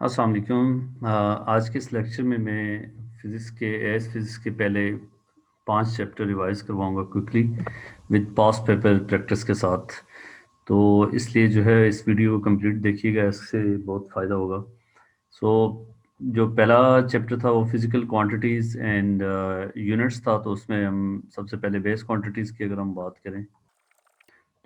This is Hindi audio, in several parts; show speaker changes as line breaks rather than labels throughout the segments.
अस्सलाम वालेकुम। आज के इस लेक्चर में मैं फिज़िक्स के पहले 5 चैप्टर रिवाइज़ करवाऊँगा quickly with past paper practice के साथ। तो इसलिए जो है इस वीडियो को कंप्लीट देखिएगा, इससे बहुत फ़ायदा होगा। सो जो पहला चैप्टर था वो फिज़िकल क्वांटिटीज़ एंड यूनिट्स था, तो उसमें हम सबसे पहले बेस क्वांटिटीज़ की अगर हम बात करें,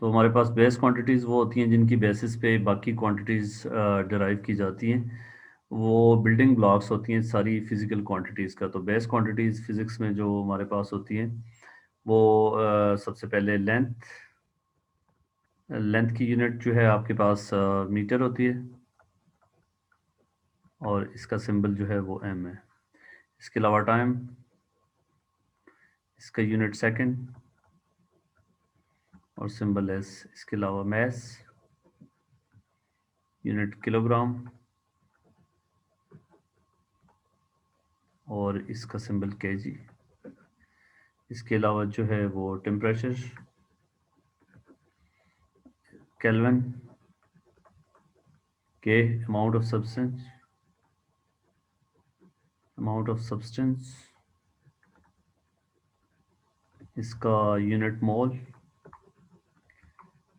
तो हमारे पास बेस क्वांटिटीज़ वो होती हैं जिनकी बेसिस पे बाकी क्वांटिटीज़ डिराइव की जाती हैं। वो बिल्डिंग ब्लॉक्स होती हैं सारी फिज़िकल क्वांटिटीज़ का। तो बेस क्वांटिटीज़ फिज़िक्स में जो हमारे पास होती हैं वो सबसे पहले लेंथ लेंथ की यूनिट जो है आपके पास मीटर होती है, और इसका सिंबल जो है वो एम है। इसके अलावा टाइम, इसका यूनिट सेकंड और सिंबल एस। इसके अलावा मैस, यूनिट किलोग्राम और इसका सिंबल केजी। इसके अलावा जो है वो टेम्परेचर, केल्विन, के अमाउंट ऑफ सब्सटेंस, इसका unit mole,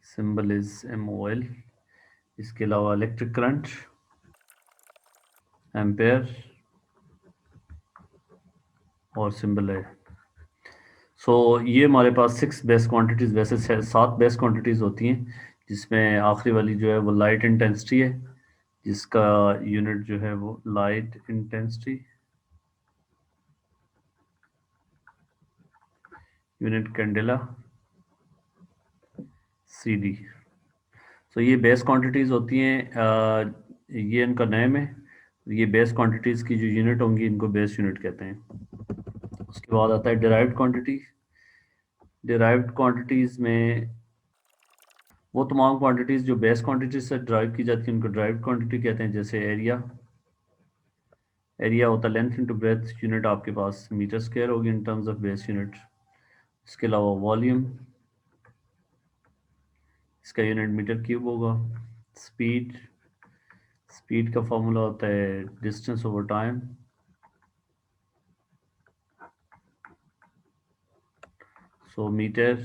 symbol is MOL। इसके अलावा इलेक्ट्रिक करंट, एम्पेयर और सिंबल है। सो ये हमारे पास 6 बेस क्वांटिटीज़, वैसे 7 बेस क्वांटिटीज़ होती हैं, जिसमें आखिरी वाली जो है वो लाइट इंटेंसिटी है, जिसका यूनिट जो है वो light intensity, unit candela, CD। सो ये बेस क्वांटिटीज़ होती हैं, ये इनका नेम है। ये बेस क्वांटिटीज़ की जो यूनिट होंगी इनको बेस यूनिट कहते हैं। उसके बाद आता है डिराइव्ड क्वांटिटी। डिराइव्ड क्वांटिटीज़ में वो तमाम क्वांटिटीज़ जो बेस क्वांटिटीज से ड्राइव की जाती हैं उनको ड्राइव्ड क्वांटिटी कहते हैं। जैसे एरिया, एरिया होता है लेंथ इंटू ब्रेथ, यूनिट आपके पास मीटर स्क्वायर होगी in terms of base unit. इसके अलावा वॉल्यूम, इसका यूनिट मीटर क्यूब होगा। स्पीड, स्पीड का फॉर्मूला होता है distance over time. So metre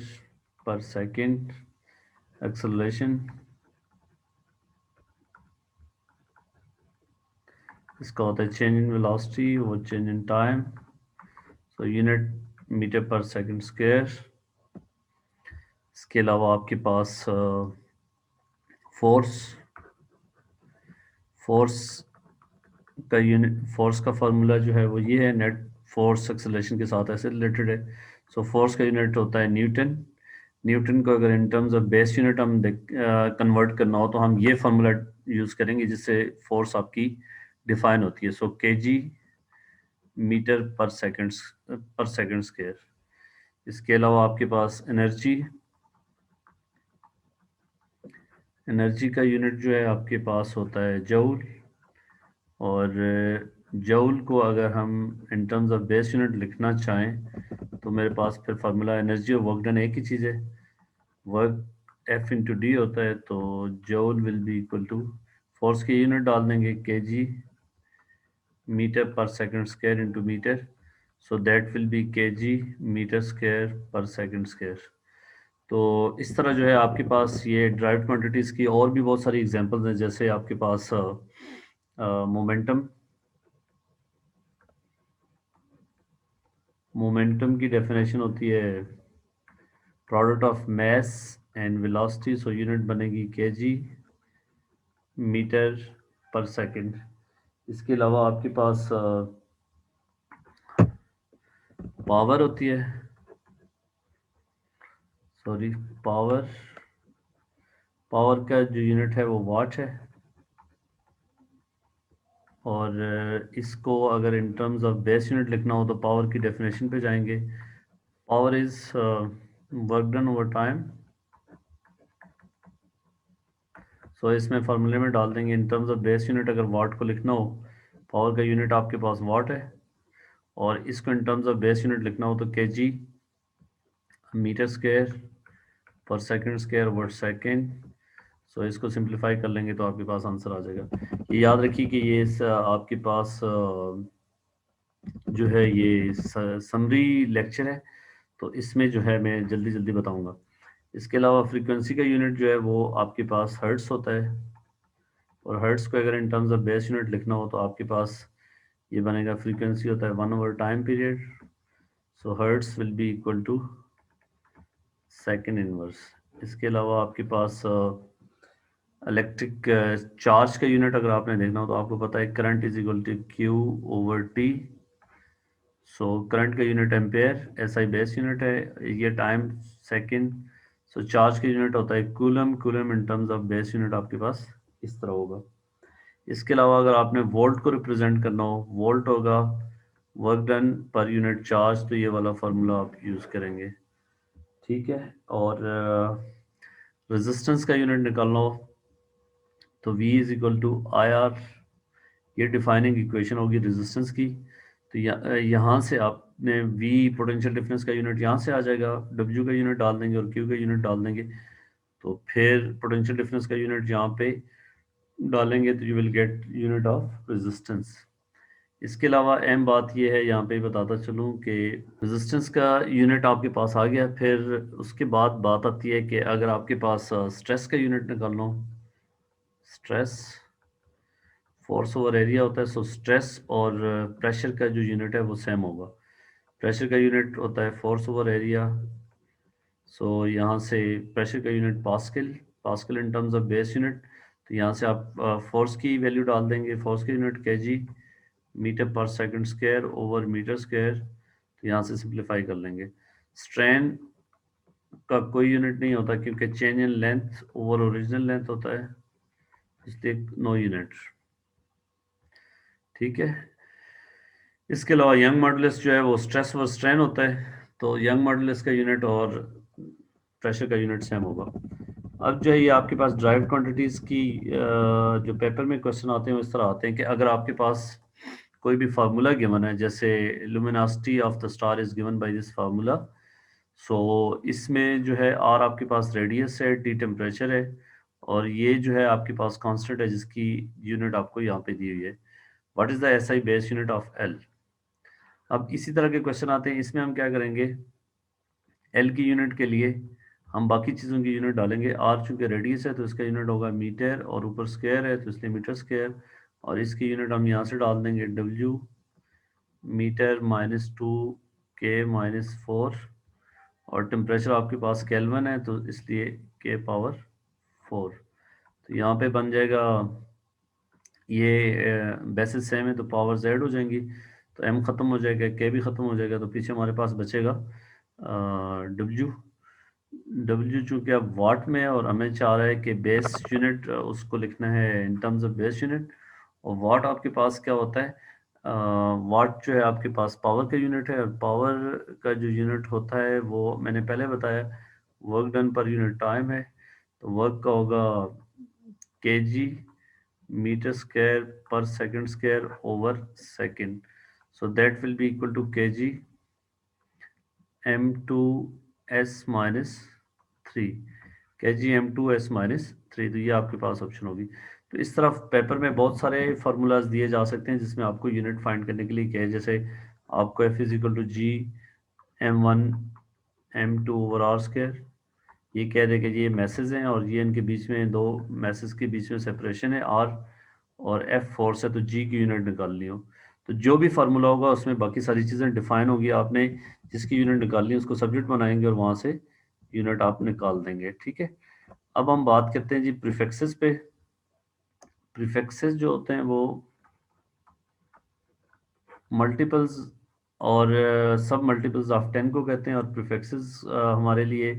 per second. Acceleration, इसका होता है चेंज इन वेलोसिटी और change in time. So unit metre per second square. इसके अलावा आपके पास फोर्स, फोर्स का यूनिट, फोर्स का फार्मूला जो है वो ये है, नेट फोर्स एक्सेलरेशन के साथ ऐसे रिलेटेड है। सो फोर्स का यूनिट होता है न्यूटन। न्यूटन को अगर in terms of base unit हम कन्वर्ट करना हो तो हम ये फार्मूला यूज़ करेंगे जिससे फोर्स आपकी डिफाइन होती है। सो केजी मीटर पर सेकंड स्क्वायर। इसके अलावा आपके पास एनर्जी, एनर्जी का यूनिट जो है आपके पास होता है जूल। और जूल को अगर हम इन टर्म्स ऑफ बेस यूनिट लिखना चाहें तो मेरे पास फिर फार्मूला एनर्जी और वर्क डन एक ही चीज़ है। वर्क F इंटू डी होता है, तो joule will be equal to, force की यूनिट डाल देंगे केजी मीटर पर second square into metre. So that will be KG metre square per second square. तो इस तरह जो है आपके पास ये ड्राइव्ड क्वांटिटीज़ की और भी बहुत सारी एग्जांपल्स हैं। जैसे आपके पास मोमेंटम, मोमेंटम की डेफिनेशन होती है product of mass and velocity. So unit बनेगी केजी मीटर पर सेकंड। इसके अलावा आपके पास पावर होती है, सॉरी, पावर, पावर का जो यूनिट है वो वाट है। और इसको अगर in terms of base unit लिखना हो तो पावर की डेफिनेशन पे जाएंगे। Power is work done over time. So इसमें फार्मूले में डाल देंगे in terms of base unit. अगर वाट को लिखना हो, पावर का यूनिट आपके पास वाट है, और इसको इन टर्म्स ऑफ बेस यूनिट लिखना हो तो KG metre square per second square over second. सो इसको सिंप्लीफाई कर लेंगे तो आपके पास आंसर आ जाएगा। ये याद रखिए कि ये आपके पास जो है ये समरी लेक्चर है, तो इसमें जो है मैं जल्दी जल्दी बताऊंगा। इसके अलावा फ्रीक्वेंसी का यूनिट जो है वो आपके पास हर्ट्स होता है, और हर्ट्स को अगर in terms of base unit लिखना हो तो आपके पास ये बनेगा, फ्रीक्वेंसी होता है 1/टाइम period, so hertz will be equal to second inverse. इसके अलावा आपके पास इलेक्ट्रिक चार्ज का यूनिट अगर आपने देखना हो तो आपको पता है current is equal to Q/T। So current का unit ampere, SI base unit है, ये टाइम सेकंड। सो चार्ज का यूनिट होता है coulomb, coulomb in terms of base unit आपके पास इस तरह होगा। इसके अलावा अगर आपने वोल्ट को रिप्रेजेंट करना हो, वोल्ट होगा work done per unit charge, तो ये वाला फार्मूला आप यूज़ करेंगे, ठीक है। और रेजिस्टेंस का यूनिट निकालना हो तो V is equal to IR, ये डिफाइनिंग इक्वेशन होगी रेजिस्टेंस की। तो यहाँ से आपने V पोटेंशियल डिफरेंस का यूनिट यहाँ से आ जाएगा, W का यूनिट डाल देंगे और Q का यूनिट डाल देंगे, तो फिर पोटेंशियल डिफरेंस का यूनिट यहाँ पे डालेंगे तो you will gate unit of resistance. इसके अलावा अहम बात यह है, यहाँ पे बताता चलूँ कि रेजिस्टेंस का यूनिट आपके पास आ गया। फिर उसके बाद बात आती है कि अगर आपके पास स्ट्रेस का यूनिट निकालना हो, स्ट्रेस फोर्स ओवर एरिया होता है, सो स्ट्रेस और प्रेशर का जो यूनिट है वो सेम होगा। प्रेशर का यूनिट होता है फोर्स ओवर एरिया, सो यहाँ से प्रेशर का unit pascal, pascal in terms of base unit, तो यहाँ से आप फोर्स की वैल्यू डाल देंगे, फोर्स का यूनिट केजी मीटर पर second square over metre square, तो यहाँ से सिंप्लीफाई कर लेंगे। स्ट्रेन का कोई यूनिट नहीं होता क्योंकि change in length over original length होता है, इसलिए नो यूनिट, ठीक है। इसके अलावा यंग मॉडुलस जो है वो स्ट्रेस व स्ट्रेन होता है, तो यंग मॉडुलस का यूनिट और प्रेशर का यूनिट सेम होगा। अब जो है ये आपके पास ड्राइव क्वांटिटीज़ की जो पेपर में क्वेश्चन आते हैं वो इस तरह आते हैं कि अगर आपके पास कोई भी फार्मूला गिवन है, जैसे luminosity of the star is given by this formula, so इसमें जो है आर आपके पास रेडियस है, टी टेम्परेचर है, और ये जो है आपके पास कांस्टेंट है जिसकी यूनिट आपको यहाँ पे दी हुई है। What is the SI base unit of L. अब इसी तरह के क्वेश्चन आते हैं, इसमें हम क्या करेंगे, एल की यूनिट के लिए हम बाकी चीज़ों की यूनिट डालेंगे। आर चूंकि रेडियस है तो इसका यूनिट होगा मीटर, और ऊपर स्क्वायर है तो इसलिए मीटर स्क्वायर, और इसकी यूनिट हम यहाँ से डाल देंगे डब्ल्यू, मीटर -2 K-4, और टेम्परेचर आपके पास केल्विन है तो इसलिए K⁴। तो यहाँ पे बन जाएगा, ये बेसिस सेम है तो पावर Z हो जाएंगी, तो M ख़त्म हो जाएगा, K भी ख़त्म हो जाएगा, तो पीछे हमारे पास बचेगा W। W चूँकि अब वाट में है और हमें चाह रहा है कि बेस यूनिट उसको लिखना है इन टर्म्स ऑफ बेस यूनिट, और वाट आपके पास क्या होता है, वाट जो है आपके पास पावर का यूनिट है, और पावर का जो यूनिट होता है वो मैंने पहले बताया work done per unit time है, तो वर्क का होगा KG metre square per second square over second, so that will be equal to KG M2S-3, KG M2S-3, तो ये आपके पास ऑप्शन होगी। तो इस तरफ पेपर में बहुत सारे फार्मूलाज दिए जा सकते हैं जिसमें आपको यूनिट फाइंड करने के लिए क्या है, जैसे आपको F is equal to G M1 M2/r², ये कह दे कि ये मैसेज हैं और ये इनके बीच में दो मैसेज के बीच में सेपरेशन है R, और F फोर्स है, तो G की यूनिट निकालनी हो तो जो भी फार्मूला होगा उसमें बाकी सारी चीज़ें डिफाइन होगी, आपने जिसकी यूनिट निकालनी है उसको सब्जेक्ट बनाएंगे और वहाँ से यूनिट आप निकाल देंगे, ठीक है। अब हम बात करते हैं जी प्रीफिक्सेस पे। प्रीफिक्सेस जो होते हैं वो मल्टीपल्स और सब मल्टीपल्स ऑफ 10 को कहते हैं, और प्रीफिक्सेस हमारे लिए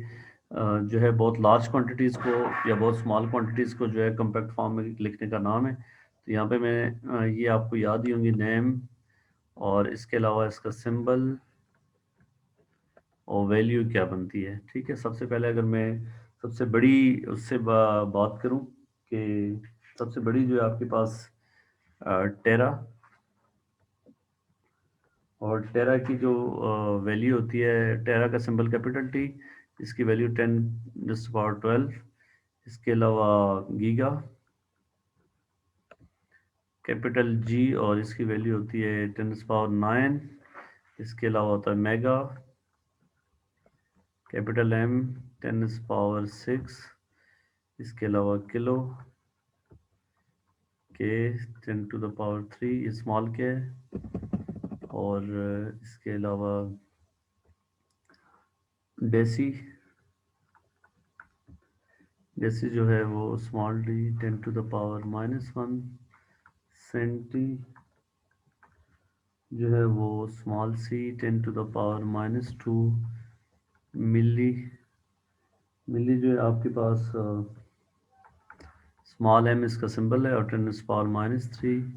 जो है बहुत लार्ज क्वांटिटीज़ को या बहुत स्मॉल क्वांटिटीज़ को जो है कम्पैक्ट फॉर्म में लिखने का नाम है। तो यहाँ पे मैं ये आपको याद ही होंगी, नेम और इसके अलावा इसका सिंबल और वैल्यू क्या बनती है, ठीक है। सबसे पहले अगर मैं सबसे बड़ी उससे बात करूं कि सबसे बड़ी जो है आपके पास टेरा, और टेरा की जो वैल्यू होती है, टेरा का सिंबल कैपिटल टी, इसकी वैल्यू 10⁻12, इसके अलावा गीगा, कैपिटल जी और इसकी वैल्यू होती है 10⁹ इसके अलावा होता है मेगा, कैपिटल एम 10⁶, इसके अलावा किलो, के 10⁻3 ये स्मॉल के है, और इसके अलावा डेसी, डेसी जो है वो स्मॉल डी 10⁻⁻1, सेंटी जो है वो स्मॉल सी 10⁻⁻2, मिली, मिली जो है आपके पास स्मॉल एम इसका सिंबल है और 10⁻⁻3,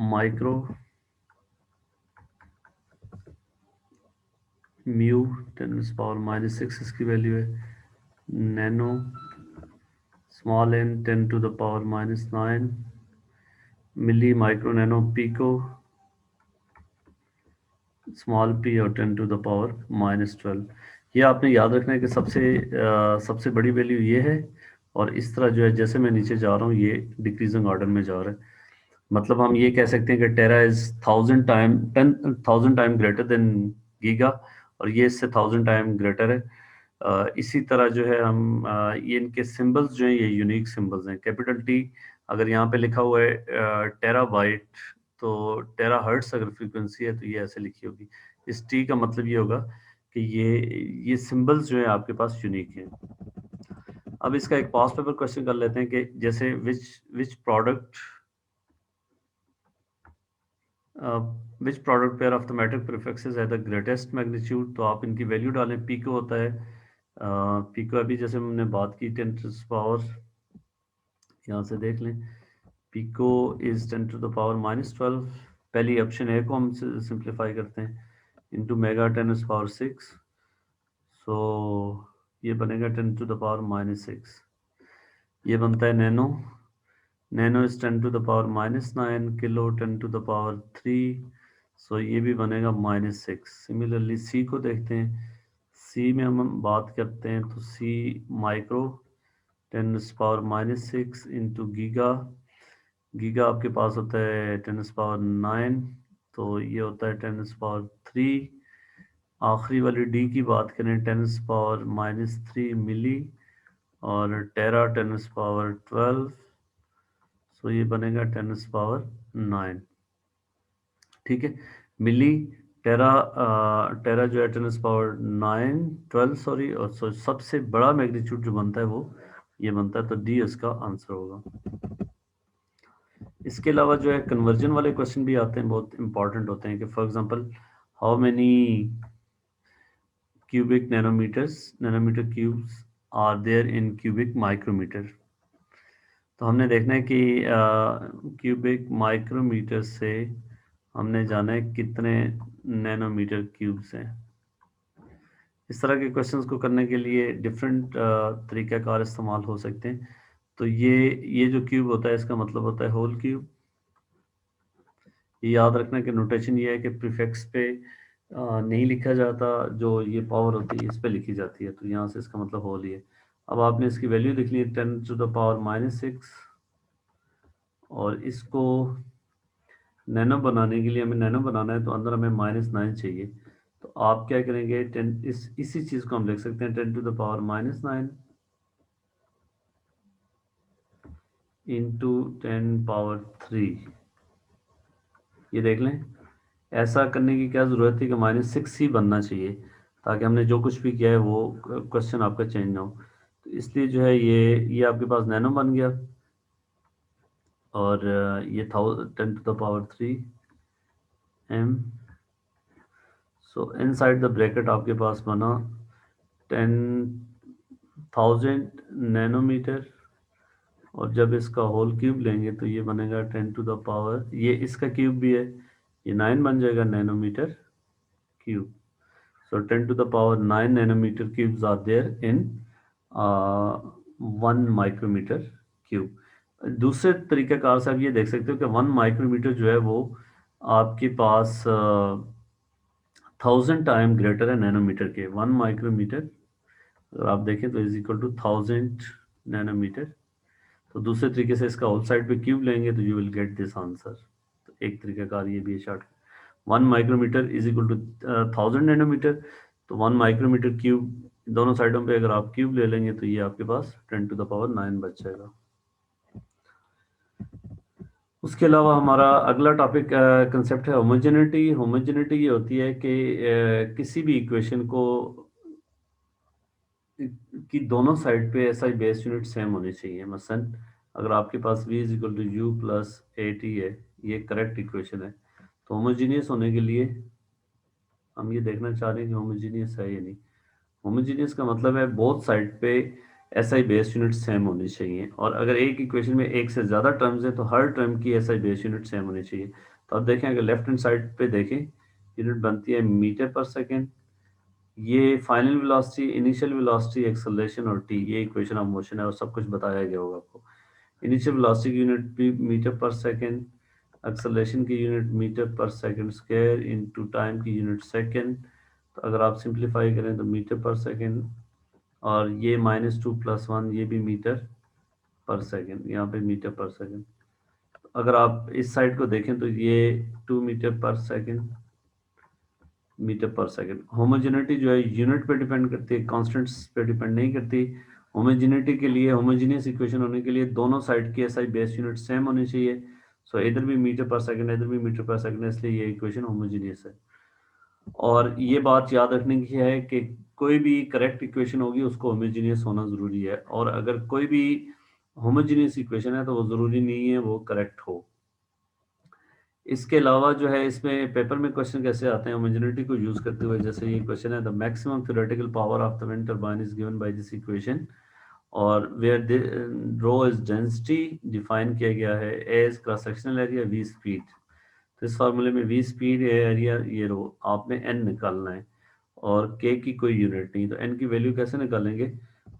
माइक्रो म्यू 10⁻⁻6 इसकी वैल्यू है, nano small N 10⁻⁻9, milli micro nano pico small P और 10⁻⁻12। ये आपने याद रखना है कि सबसे बड़ी वैल्यू ये है, और इस तरह जो है जैसे मैं नीचे जा रहा हूँ ये डिक्रीजिंग ऑर्डर में जा रहा है। मतलब हम ये कह सकते हैं कि tera is 1000 time greater than giga, और ये इससे 1000 टाइम ग्रेटर है। इसी तरह जो है हम ये इनके सिंबल्स जो हैं ये यूनिक सिंबल्स हैं। कैपिटल टी अगर यहाँ पे लिखा हुआ है टेरा बाइट, तो टेरा हर्ट्स अगर फ्रीक्वेंसी है तो ये ऐसे लिखी होगी। इस टी का मतलब ये होगा कि ये सिंबल्स जो है आपके पास यूनिक हैं। अब इसका एक पास पेपर क्वेश्चन कर लेते हैं कि जैसे which product which product pair of the metric prefixes है द ग्रेटेस्ट मैग्नीट्यूड, तो आप इनकी वैल्यू डालें। पीको होता है पीको अभी जैसे हमने बात की 10⁻, यहाँ से देख लें, पीको इज 10⁻⁻12। पहली ऑप्शन ए को हम सिंप्लीफाई करते हैं, इंटू मेगा 10⁻6, सो ये बनेगा 10⁻⁻6। ये बनता है नैनो, नैनो इज 10⁻⁻9, किलो 10⁻3, सो ये भी बनेगा -6। सिमिलरली सी को देखते हैं, सी में हम बात करते हैं तो सी माइक्रो 10⁻⁻6 इंटू गीगा, गीगा आपके पास होता है 10⁻9, तो ये होता है 10⁻3। आखिरी वाली डी की बात करें 10⁻3 मिली, और टेरा 10⁻12, सो ये बनेगा 10⁻9। ठीक है, मिली टेरा टेरा जो है 10⁻9 12 सॉरी, और सबसे बड़ा मैग्नीट्यूड जो बनता है वो ये बनता है, तो डी इसका आंसर होगा। इसके अलावा जो है कन्वर्जन वाले क्वेश्चन भी आते हैं, बहुत इंपॉर्टेंट होते हैं कि for example how many cubic nanometre cubes are there in cubic micrometre. तो हमने देखना है कि क्यूबिक माइक्रोमीटर से हमने जाना है कितने नैनोमीटर क्यूब्स हैं। इस तरह के क्वेश्चंस को करने के लिए डिफरेंट तरीक़ाकार इस्तेमाल हो सकते हैं। तो ये जो क्यूब होता है इसका मतलब होता है होल क्यूब। ये याद रखना कि नोटेशन ये है कि प्रीफिक्स पे नहीं लिखा जाता, जो ये पावर होती है इस पे लिखी जाती है, तो यहाँ से इसका मतलब होल ही है। अब आपने इसकी वैल्यू देख ली है 10⁻⁻6, और इसको नैनो बनाने के लिए, हमें नैनो बनाना है तो अंदर हमें -9 चाहिए। तो आप क्या करेंगे, इसी चीज़ को हम लिख सकते हैं 10⁻⁻9 इंटू 10⁻3। ये देख लें, ऐसा करने की क्या ज़रूरत थी कि -6 ही बनना चाहिए, ताकि हमने जो कुछ भी किया है वो क्वेश्चन आपका चेंज ना हो। तो इसलिए जो है ये आपके पास नैनो बन गया, और ये 10⁻3 m, so inside the bracket आपके पास बना 10,000 नैनोमीटर, और जब इसका होल क्यूब लेंगे तो ये बनेगा 10⁻, ये इसका क्यूब भी है, ये 9 बन जाएगा nanometre cube. So 10⁻9 nanometer cubes are there in 1 micrometer cube। दूसरे तरीक़ाकार से आप ये देख सकते हो कि 1 माइक्रोमीटर जो है वो आपके पास 1000 टाइम ग्रेटर है नैनोमीटर के। 1 माइक्रोमीटर अगर आप देखें तो इज इक्वल टू 1000 नैनोमीटर। तो दूसरे तरीके से इसका होल साइड पे क्यूब लेंगे तो you will get this answer. तो एक तरीकाकार ये भी है short. 1 micrometre is equal to 1000 nanometre. तो 1 माइक्रोमीटर क्यूब, दोनों साइडों पे अगर आप क्यूब ले लेंगे तो ये आपके पास 10⁻9 बच जाएगा। उसके अलावा हमारा अगला टॉपिक कंसेप्ट है होमोजेनिटी। होमोजेनिटी ये होती है कि किसी भी इक्वेशन को कि दोनों साइड पे ऐसा ही बेस यूनिट सेम होनी चाहिए। मसलन अगर आपके पास v is equal to U plus A T है, ये करेक्ट इक्वेशन है। तो होमोजीनियस होने के लिए हम ये देखना चाह रहे हैं कि होमोजीनियस है या नहीं। होमोजीनियस का मतलब है बोथ साइड पे एसआई बेस यूनिट सेम होनी चाहिए, और अगर एक इक्वेशन में एक से ज़्यादा टर्म्स है तो हर टर्म की एसआई बेस यूनिट सेम होनी चाहिए। तो आप देखें, अगर लेफ्ट हैंड साइड पे देखें, यूनिट बनती है मीटर पर सेकेंड। ये final velocity, initial velocity, acceleration और टी, ये इक्वेशन ऑफ मोशन है और सब कुछ बताया गया होगा आपको। इनिशियल वेलोसिटी की यूनिट भी मीटर पर सेकेंड, एक्सेलरेशन की unit metre per second square, into time की यूनिट सेकेंड। तो अगर आप सिंप्लीफाई करें तो मीटर पर सेकेंड, और ये -2 + 1 ये भी मीटर पर सेकेंड, यहाँ पे मीटर पर सेकेंड। अगर आप इस साइड को देखें तो ये 2 metre per second, metre per second. Homogeneity जो है यूनिट पे डिपेंड करती है, कॉन्स्टेंट्स पे डिपेंड नहीं करती। होमोजेनिटी के लिए, होमोजीनियस इक्वेशन होने के लिए दोनों साइड की एसआई बेस यूनिट सेम होनी चाहिए। सो इधर भी मीटर पर सेकेंड, इधर भी मीटर पर सेकेंड, इसलिए ये इक्वेशन होमोजीनियस है। और ये बात याद रखने की है कि कोई भी करेक्ट इक्वेशन होगी उसको होमोजीनियस होना ज़रूरी है, और अगर कोई भी होमोजीनियस इक्वेशन है तो वो ज़रूरी नहीं है वो करेक्ट हो। इसके अलावा जो है इसमें पेपर में क्वेश्चन कैसे आते हैं होमोजेनिटी को यूज़ करते हुए, जैसे ये क्वेश्चन है, the maximum theoretical power of the wind turbine is given by this equation, और where rho is density define किया गया है, A is cross sectional area, V speed. तो इस फार्मूले में वी स्पीड, ए एरिया, ये रो, आपने एन निकालना है और के की कोई यूनिट नहीं। तो एन की वैल्यू कैसे निकालेंगे?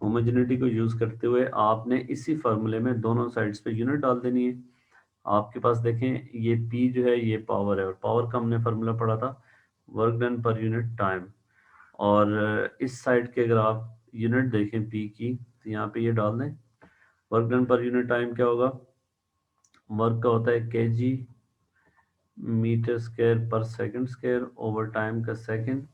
होमोजेनिटी को यूज़ करते हुए आपने इसी फार्मूले में दोनों साइड्स पे यूनिट डाल देनी है। आपके पास देखें, ये P जो है ये पावर है, और पावर का हमने फार्मूला पढ़ा था work done per unit time. और इस साइड के अगर आप यूनिट देखें P की, तो यहाँ पे ये डाल दें, work done per unit time क्या होगा? वर्क का होता है kg metre square per second square over time का सेकंड।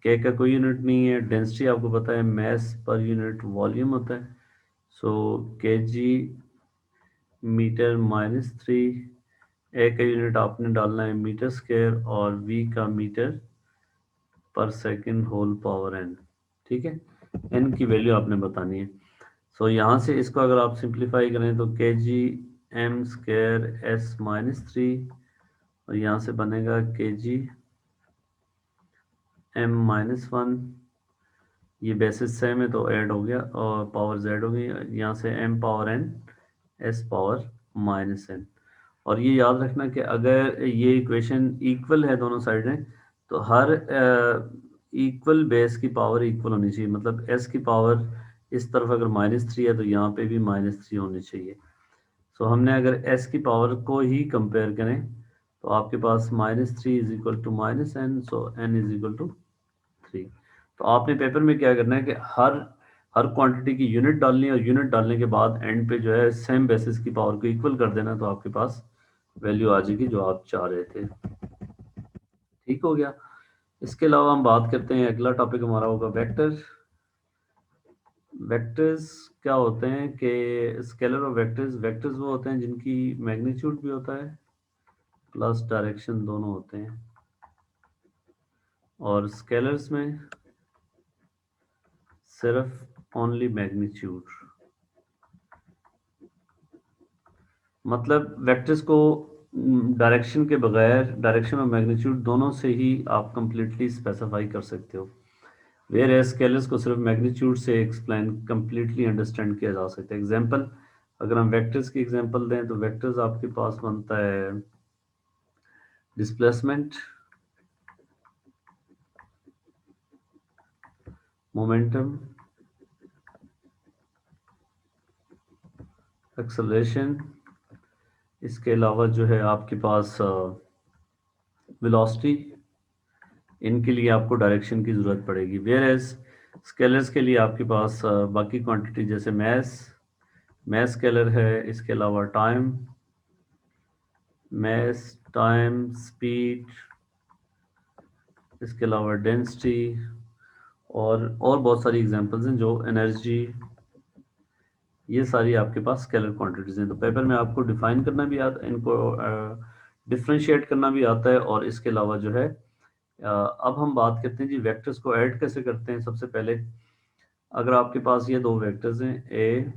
के का कोई यूनिट नहीं है। डेंसिटी आपको पता है मैस पर यूनिट वॉल्यूम होता है। सो kg मीटर -3, ए का यूनिट आपने डालना है मीटर स्क्वायर, और वी का मीटर पर सेकंड होल पावर एन। ठीक है, एन की वैल्यू आपने बतानी है। सो यहाँ से इसको अगर आप सिंप्लीफाई करें तो के जी एम स्क्वायर एस -3, और यहाँ से बनेगा के जी m-1, ये बेसिस सेम है तो ऐड हो गया और पावर z हो गई, यहाँ से m power n s power -n। और ये याद रखना कि अगर ये इक्वेशन इक्वल है दोनों साइडें, तो हर इक्वल बेस की पावर इक्वल होनी चाहिए। मतलब s की पावर इस तरफ अगर -3 है तो यहाँ पे भी -3 होनी चाहिए। सो हमने अगर s की पावर को ही कंपेयर करें तो आपके पास -3 is equal to -n, so n is equal to 3। तो आपने पेपर में क्या करना है कि हर क्वांटिटी की यूनिट डालनी है, और यूनिट डालने के बाद एंड पे जो है सेम बेसिस की पावर को इक्वल कर देना, तो आपके पास वैल्यू आ जाएगी जो आप चाह रहे थे। ठीक हो गया। इसके अलावा हम बात करते हैं, अगला टॉपिक हमारा होगा वेक्टर। वेक्टर्स क्या होते हैं कि स्केलर और वेक्टर्स, वेक्टर्स वो होते हैं जिनकी मैग्नीट्यूड भी होता है प्लस डायरेक्शन दोनों होते हैं, और स्केलर्स में सिर्फ ओनली मैग्नीट्यूड। मतलब वेक्टर्स को डायरेक्शन के बगैर, डायरेक्शन और मैग्नीट्यूड दोनों से ही आप कंप्लीटली स्पेसिफाई कर सकते हो। वेयर एज स्केलर्स को सिर्फ मैग्नीट्यूड से एक्सप्लेन, कंप्लीटली अंडरस्टैंड किया जा सकता है। एग्जांपल, अगर हम वेक्टर्स की एग्जांपल दें तो वेक्टर्स आपके पास बनता है डिस्प्लेसमेंट, मोमेंटम, एक्सेलरेशन। इसके अलावा जो है आपके पास वेलोसिटी, इनके लिए आपको डायरेक्शन की ज़रूरत पड़ेगी। वेयर एज स्केलर्स के लिए आपके पास बाकी क्वांटिटी जैसे मैस स्केलर है, इसके अलावा मैस टाइम स्पीड, इसके अलावा डेंसिटी और बहुत सारी एग्जांपल्स हैं, जो एनर्जी, ये सारी आपके पास स्केलर क्वांटिटीज हैं। तो पेपर में आपको डिफाइन करना भी आता, इनको डिफरेंशिएट करना भी आता है। और इसके अलावा जो है अब हम बात करते हैं जी वेक्टर्स को ऐड कैसे करते हैं। सबसे पहले अगर आपके पास ये दो वेक्टर्स हैं ए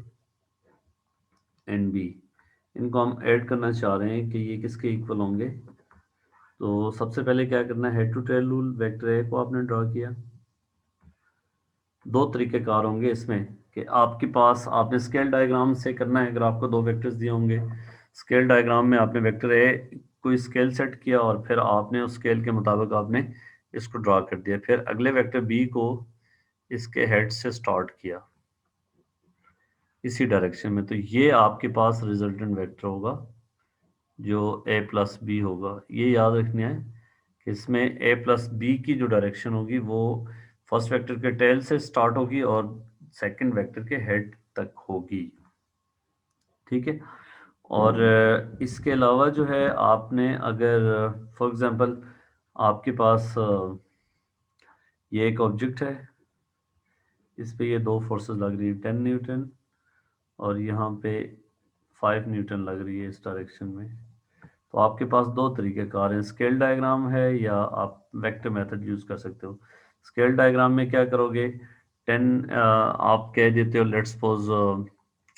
एंड बी, इनको हम ऐड करना चाह रहे हैं कि ये किसके इक्वल होंगे। तो सबसे पहले क्या करना है, head to tail rule. Vector A को आपने ड्रॉ किया, दो तरीकेकार होंगे इसमें कि आपके पास आपने स्केल डायग्राम से करना है। अगर आपको दो वेक्टर्स दिए होंगे, स्केल डायग्राम में आपने वेक्टर ए कोई स्केल सेट किया और फिर आपने उस स्केल के मुताबिक आपने इसको ड्रॉ कर दिया। फिर अगले वेक्टर बी को इसके हेड से स्टार्ट किया इसी डायरेक्शन में, तो ये आपके पास रिजल्टेंट वेक्टर होगा जो ए प्लस बी होगा। ये याद रखना है कि इसमें ए प्लस बी की जो डायरेक्शन होगी वो फर्स्ट वेक्टर के टेल से स्टार्ट होगी और सेकंड वेक्टर के हेड तक होगी, ठीक है। और इसके अलावा जो है आपने अगर फॉर एग्जांपल आपके पास ये एक ऑब्जेक्ट है, इस पे ये दो फोर्सेस लग रही है 10 न्यूटन और यहाँ पे 5 न्यूटन लग रही है इस डायरेक्शन में। तो आपके पास दो तरीके कार हैं, स्केल डायग्राम है या आप वेक्टर मेथड यूज कर सकते हो। स्केल डायग्राम में क्या करोगे, 10 आप कह देते हो लेट्स सपोज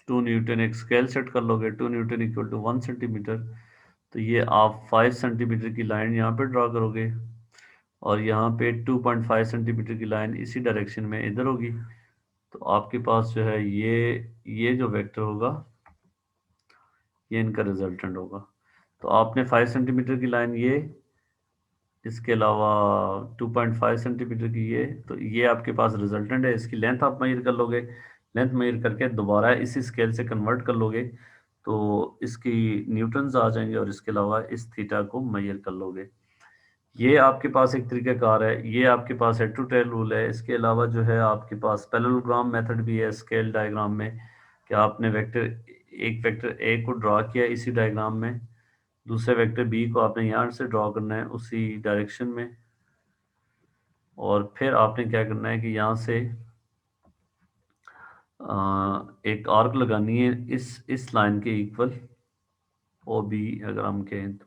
2 न्यूटन, एक स्केल सेट कर लोगे, 2 न्यूटन इक्वल टू 1 सेंटीमीटर। तो ये आप 5 सेंटीमीटर की लाइन यहाँ पे ड्रॉ करोगे और यहाँ पे 2.5 सेंटीमीटर की लाइन इसी डायरेक्शन में इधर होगी। तो आपके पास जो है ये जो वेक्टर होगा ये इनका रिजल्टेंट होगा। तो आपने 5 सेंटीमीटर की लाइन ये, इसके अलावा 2.5 सेंटीमीटर की ये, तो ये आपके पास रिजल्टेंट है। इसकी लेंथ आप मेजर कर लोगे, लेंथ मेजर करके दोबारा इसी स्केल से कन्वर्ट कर लोगे तो इसकी न्यूटन्स आ जाएंगे और इसके अलावा इस थीटा को मेजर कर लोगे। ये आपके पास एक तरीका कार है, ये आपके पास हेड टू टेल रूल है। इसके अलावा जो है आपके पास पैरेललोग्राम मेथड भी है स्केल डायग्राम में, कि आपने एक वेक्टर ए को ड्रॉ किया इसी डायग्राम में, दूसरे वेक्टर बी को आपने यहाँ से ड्रॉ करना है उसी डायरेक्शन में, और फिर आपने क्या करना है कि यहाँ से एक आर्क लगानी है इस लाइन के इक्वल ओ बी अगर हम कहें तो,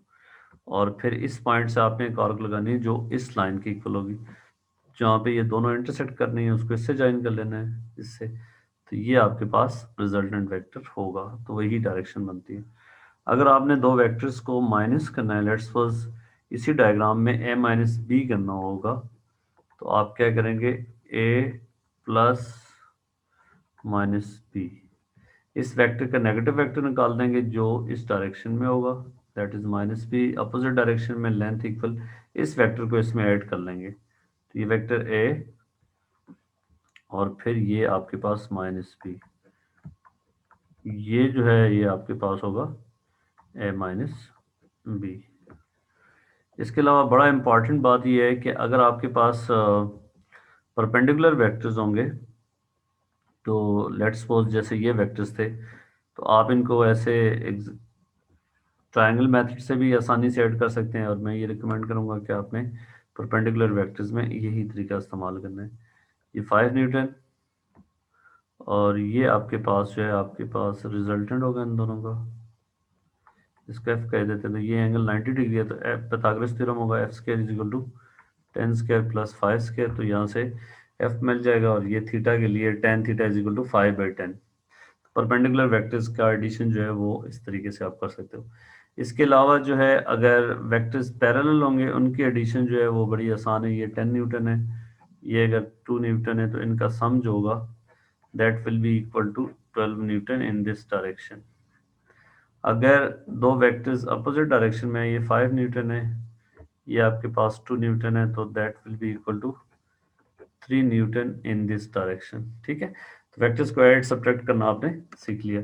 और फिर इस पॉइंट से आपने एक आर्क लगानी है जो इस लाइन के इक्वल होगी, जहाँ पे ये दोनों इंटरसेक्ट करनी है उसको इससे ज्वाइन कर लेना है इससे। तो ये आपके पास रिजल्टेंट वेक्टर होगा, तो वही डायरेक्शन बनती है। अगर आपने दो वेक्टर्स को माइनस करना है, लेट्स सपोज इसी डायग्राम में ए माइनस बी करना होगा, तो आप क्या करेंगे, ए प्लस माइनस बी, इस वेक्टर का नेगेटिव वेक्टर निकाल देंगे जो इस डायरेक्शन में होगा, that is minus B. Opposite direction में लेंथ इक्वल, इस वेक्टर को इसमें ऐड कर लेंगे, तो ये वेक्टर ए और फिर ये आपके पास माइनस बी, ये जो है ये आपके पास होगा ए माइनस बी। इसके अलावा बड़ा इंपॉर्टेंट बात ये है कि अगर आपके पास परपेंडिकुलर वेक्टर्स होंगे, तो लेट्स सपोज जैसे ये वेक्टर्स थे, तो आप इनको ऐसे ट्रायंगल मेथड से भी आसानी से ऐड कर सकते हैं। और मैं ये रिकमेंड करूंगा कि आपने परपेंडिकुलर वेक्टर्स में यही तरीका इस्तेमाल करना है। ये 5 न्यूटन और ये आपके पास जो है आपके पास रिजल्टेंट होगा इन दोनों का, इसको एफ कह देते हैं। तो ये एंगल 90 डिग्री है, तो एफ पाइथागोरस थ्योरम होगा F square is equal to 10 square plus 5 square. तो यहाँ से एफ मिल जाएगा और ये थीटा के लिए tan theta is equal to 5/10। Perpendicular vectors का एडिशन जो है वो इस तरीके से आप कर सकते हो। इसके अलावा जो है अगर वेक्टर्स पैरेलल होंगे उनकी एडिशन जो है वो बड़ी आसान है। ये 10 न्यूटन है, ये अगर 2 न्यूटन है, तो इनका सम जो होगा that will be equal to 12 newton in this direction. अगर दो वेक्टर्स अपोजिट डायरेक्शन में, ये 5 न्यूटन है, ये आपके पास 2 न्यूटन है, तो that will be equal to 3 newton in this direction, ठीक है। तो वेक्टर्स को ऐड सब्ट्रैक्ट करना आपने सीख लिया।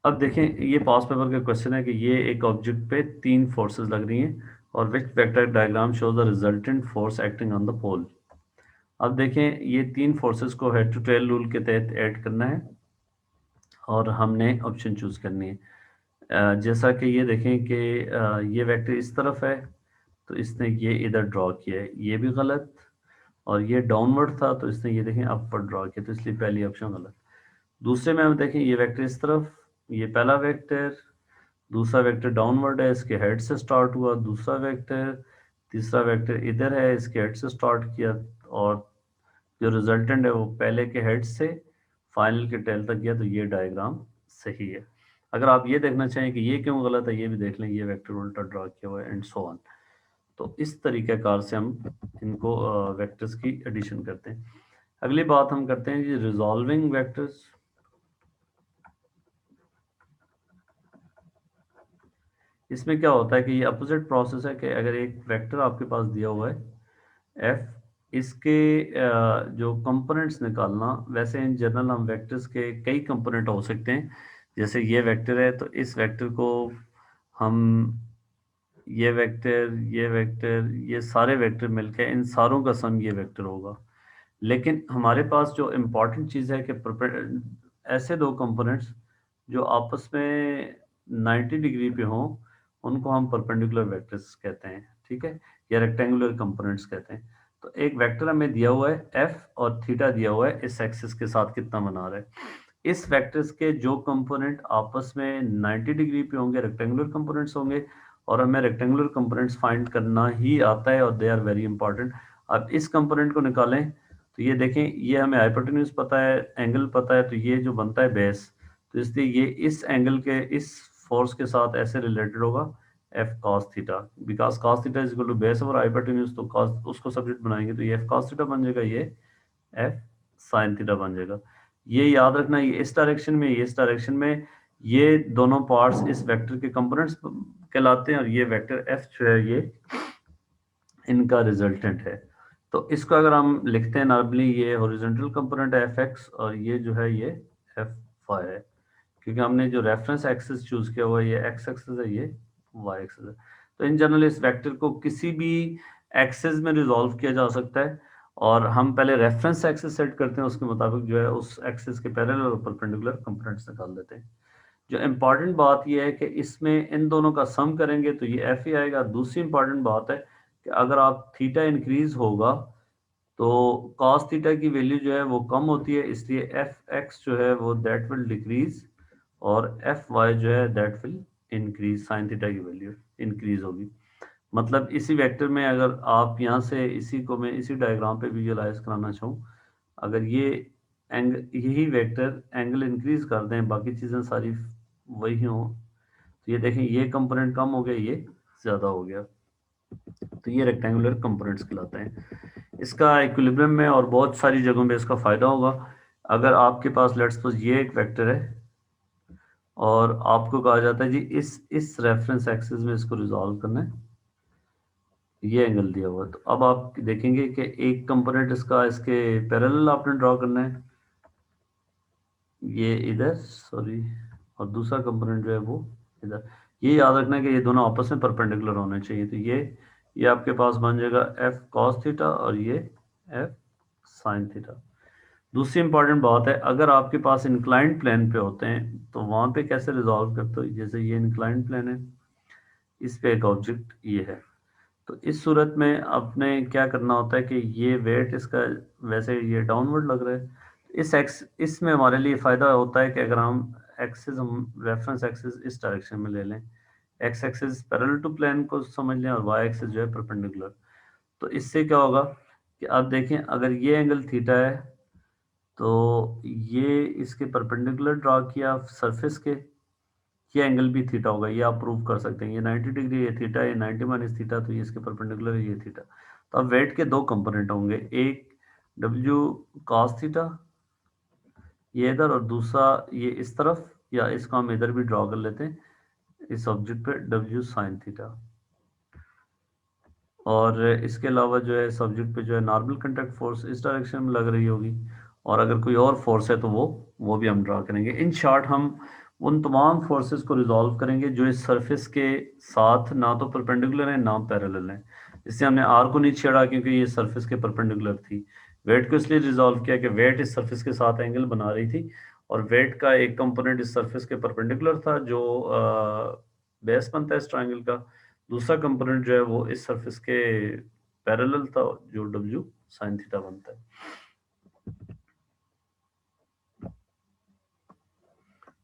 अब देखें, ये पास पेपर का क्वेश्चन है कि ये एक ऑब्जेक्ट पे 3 फोर्सेस लग रही हैं और which vector diagram shows the resultant force acting on the pole. अब देखें ये तीन फोर्सेस को हेड टू टेल रूल के तहत ऐड करना है और हमने ऑप्शन चूज करनी है। जैसा कि ये देखें कि ये वेक्टर इस तरफ है, तो इसने ये इधर ड्रॉ किया है, ये भी गलत। और ये डाउनवर्ड था तो इसने ये देखें अपवर्ड ड्रॉ किया, तो इसलिए पहली ऑप्शन गलत। दूसरे में हम देखें ये वेक्टर इस तरफ, ये पहला वेक्टर, दूसरा वेक्टर डाउनवर्ड है, इसके हेड से स्टार्ट हुआ, दूसरा वेक्टर, तीसरा वेक्टर इधर है, इसके हेड से स्टार्ट किया, और जो रिजल्टेंट है वो पहले के हेड से फाइनल के टेल तक गया, तो ये डायग्राम सही है। अगर आप ये देखना चाहें कि ये क्यों गलत है, ये भी देख लें, ये वेक्टर उल्टा ड्रॉ किया हुआ है एंड सो ऑन। तो इस तरीक़ाकार से हम इनको वेक्टर्स की एडिशन करते हैं। अगली बात हम करते हैं जी रिजॉल्विंग वेक्टर्स। इसमें क्या होता है कि ये अपोजिट प्रोसेस है कि अगर एक वेक्टर आपके पास दिया हुआ है एफ, इसके जो कंपोनेंट्स निकालना, वैसे इन जनरल हम वेक्टर्स के कई कंपोनेंट हो सकते हैं। जैसे ये वेक्टर है, तो इस वेक्टर को हम ये वेक्टर, ये वेक्टर, ये सारे वेक्टर मिलकर इन सारों का सम ये वेक्टर होगा। लेकिन हमारे पास जो इम्पॉर्टेंट चीज़ है कि ऐसे दो कंपोनेंट्स जो आपस में 90 डिग्री पे हों, उनको हम परपेंडिकुलर वेक्टर्स कहते हैं, ठीक है, या रेक्टेंगुलर कंपोनेंट्स कहते हैं। तो एक वेक्टर हमें दिया हुआ है एफ और थीटा दिया हुआ है इस एक्सिस के साथ कितना बना रहा है। इस वेक्टर्स के जो कंपोनेंट आपस में 90 डिग्री पे होंगे रेक्टेंगुलर कंपोनेंट्स होंगे, और हमें रेक्टेंगुलर कंपोनेंट्स फाइंड करना ही आता है और दे आर वेरी इंपॉर्टेंट। अब इस कंपोनेंट को निकालें, तो ये देखें, ये हमें हाइपोटेन्यूज पता है, एंगल पता है, तो ये जो बनता है बेस, तो इसलिए ये इस एंगल के इस फोर्स के साथ ऐसे रिलेटेड होगा F cos theta, because cos theta is equal to base over hypotenuse, तो कॉस उसको सब्जेक्ट बनाएंगे तो ये एफ कॉस थीटा बन जाएगा, ये एफ साइन थीटा बन जाएगा। ये याद रखना, ये इस डायरेक्शन में, ये इस डायरेक्शन में, ये दोनों पार्ट्स इस वेक्टर के कंपोनेंट्स कहलाते हैं, और ये वेक्टर एफ जो है ये इनका रिजल्टेंट है। तो इसको अगर हम लिखते हैं नॉर्मली, ये हॉरिजॉन्टल कंपोनेंट है एफ एक्स, और ये जो है ये एफ वाई है, क्योंकि हमने जो रेफरेंस एक्सिस चूज किया हुआ है ये एक्स एक्सिस है, ये वाई एक्सिस है। तो इन जनरल इस वेक्टर को किसी भी एक्सिस में रिजॉल्व किया जा सकता है, और हम पहले रेफरेंस एक्सिस सेट करते हैं, उसके मुताबिक जो है उस एक्सिस के पैरेलल और परपेंडिकुलर कंपोनेंट्स निकाल देते हैं। जो इम्पॉर्टेंट बात यह है कि इसमें इन दोनों का सम करेंगे तो ये एफ ही आएगा। दूसरी इंपॉर्टेंट बात है कि अगर आप थीटा इंक्रीज होगा तो कॉस थीटा की वैल्यू जो है वो कम होती है, इसलिए एफ एक्स जो है वो दैट विल डिक्रीज, और एफ वाई जो है that will increase, sine theta की वैल्यू इंक्रीज होगी। मतलब इसी वेक्टर में अगर आप यहाँ से इसी को मैं इसी डायग्राम पे विजुअलाइज कराना चाहूँ, अगर ये यही वेक्टर एंगल इंक्रीज कर दें, बाकी चीज़ें सारी वही हों, तो ये देखें ये कंपोनेंट कम हो गया, ये ज़्यादा हो गया, तो ये रेक्टेंगुलर कंपोनेंट्स कहलाते हैं। इसका इक्विलिब्रियम में और बहुत सारी जगहों पे इसका फ़ायदा होगा। अगर आपके पास लेट्स सपोज ये एक वेक्टर है और आपको कहा जाता है जी इस रेफरेंस एक्सिस में इसको रिजॉल्व करना है, ये एंगल दिया हुआ है, तो अब आप देखेंगे कि एक कंपोनेंट इसका इसके पैरेलल आपने ड्रॉ करना है, ये इधर सॉरी, और दूसरा कंपोनेंट जो है वो इधर। ये याद रखना है कि ये दोनों आपस में परपेंडिकुलर होने चाहिए, तो ये आपके पास बन जाएगा एफ कॉस थीटा और ये एफ साइन थीटा। दूसरी इंपॉर्टेंट बात है, अगर आपके पास इंक्लाइंड प्लेन पे होते हैं तो वहां पे कैसे रिजॉल्व करते हो, जैसे ये इंक्लाइंड प्लेन है, इस पे एक ऑब्जेक्ट ये है, तो इस सूरत में आपने क्या करना होता है कि ये वेट इसका, वैसे ये डाउनवर्ड लग रहा है, इसमें हमारे लिए फ़ायदा होता है कि अगर हम एक्सिस, हम रेफरेंस एक्सिस इस डायरेक्शन में ले लें, X axis parallel to plane को समझ लें और वाई एक्सिस जो है परपेंडिकुलर, तो इससे क्या होगा कि आप देखें अगर ये एंगल थीटा है तो ये इसके परपेंडिकुलर ड्रा किया सरफेस के, ये एंगल भी थीटा होगा, ये आप प्रूव कर सकते हैं, ये 90 डिग्री ये थीटा, ये 90 माइनस थीटा, तो ये इसके परपेंडिकुलर है, ये थीटा। तो अब वेट के दो कंपोनेंट होंगे, एक डब्ल्यू कॉस थीटा ये इधर, और दूसरा ये इस तरफ, या इसको हम इधर भी ड्रॉ कर लेते हैं इस ऑब्जेक्ट पे डब्ल्यू साइन थीटा। और इसके अलावा जो है सब्जेक्ट पे जो है नॉर्मल कंटैक्ट फोर्स इस डायरेक्शन में लग रही होगी, और अगर कोई और फोर्स है तो वो भी हम ड्रा करेंगे। इन शॉर्ट हम उन तमाम फोर्सेस को रिजॉल्व करेंगे जो इस सरफेस के साथ ना तो परपेंडिकुलर है ना पैरेलल है। इससे हमने आर को नहीं छेड़ा क्योंकि ये सरफेस के परपेंडिकुलर थी, वेट को इसलिए रिजॉल्व किया कि वेट इस सरफेस के साथ एंगल बना रही थी, और वेट का एक कंपोनेंट इस सरफेस के परपेंडिकुलर था जो बेस बनता है इस ट्रायंगल का, दूसरा कंपोनेंट जो है वो इस सरफेस के पैरेलल था जो डब्ल्यू साइन थीटा बनता है।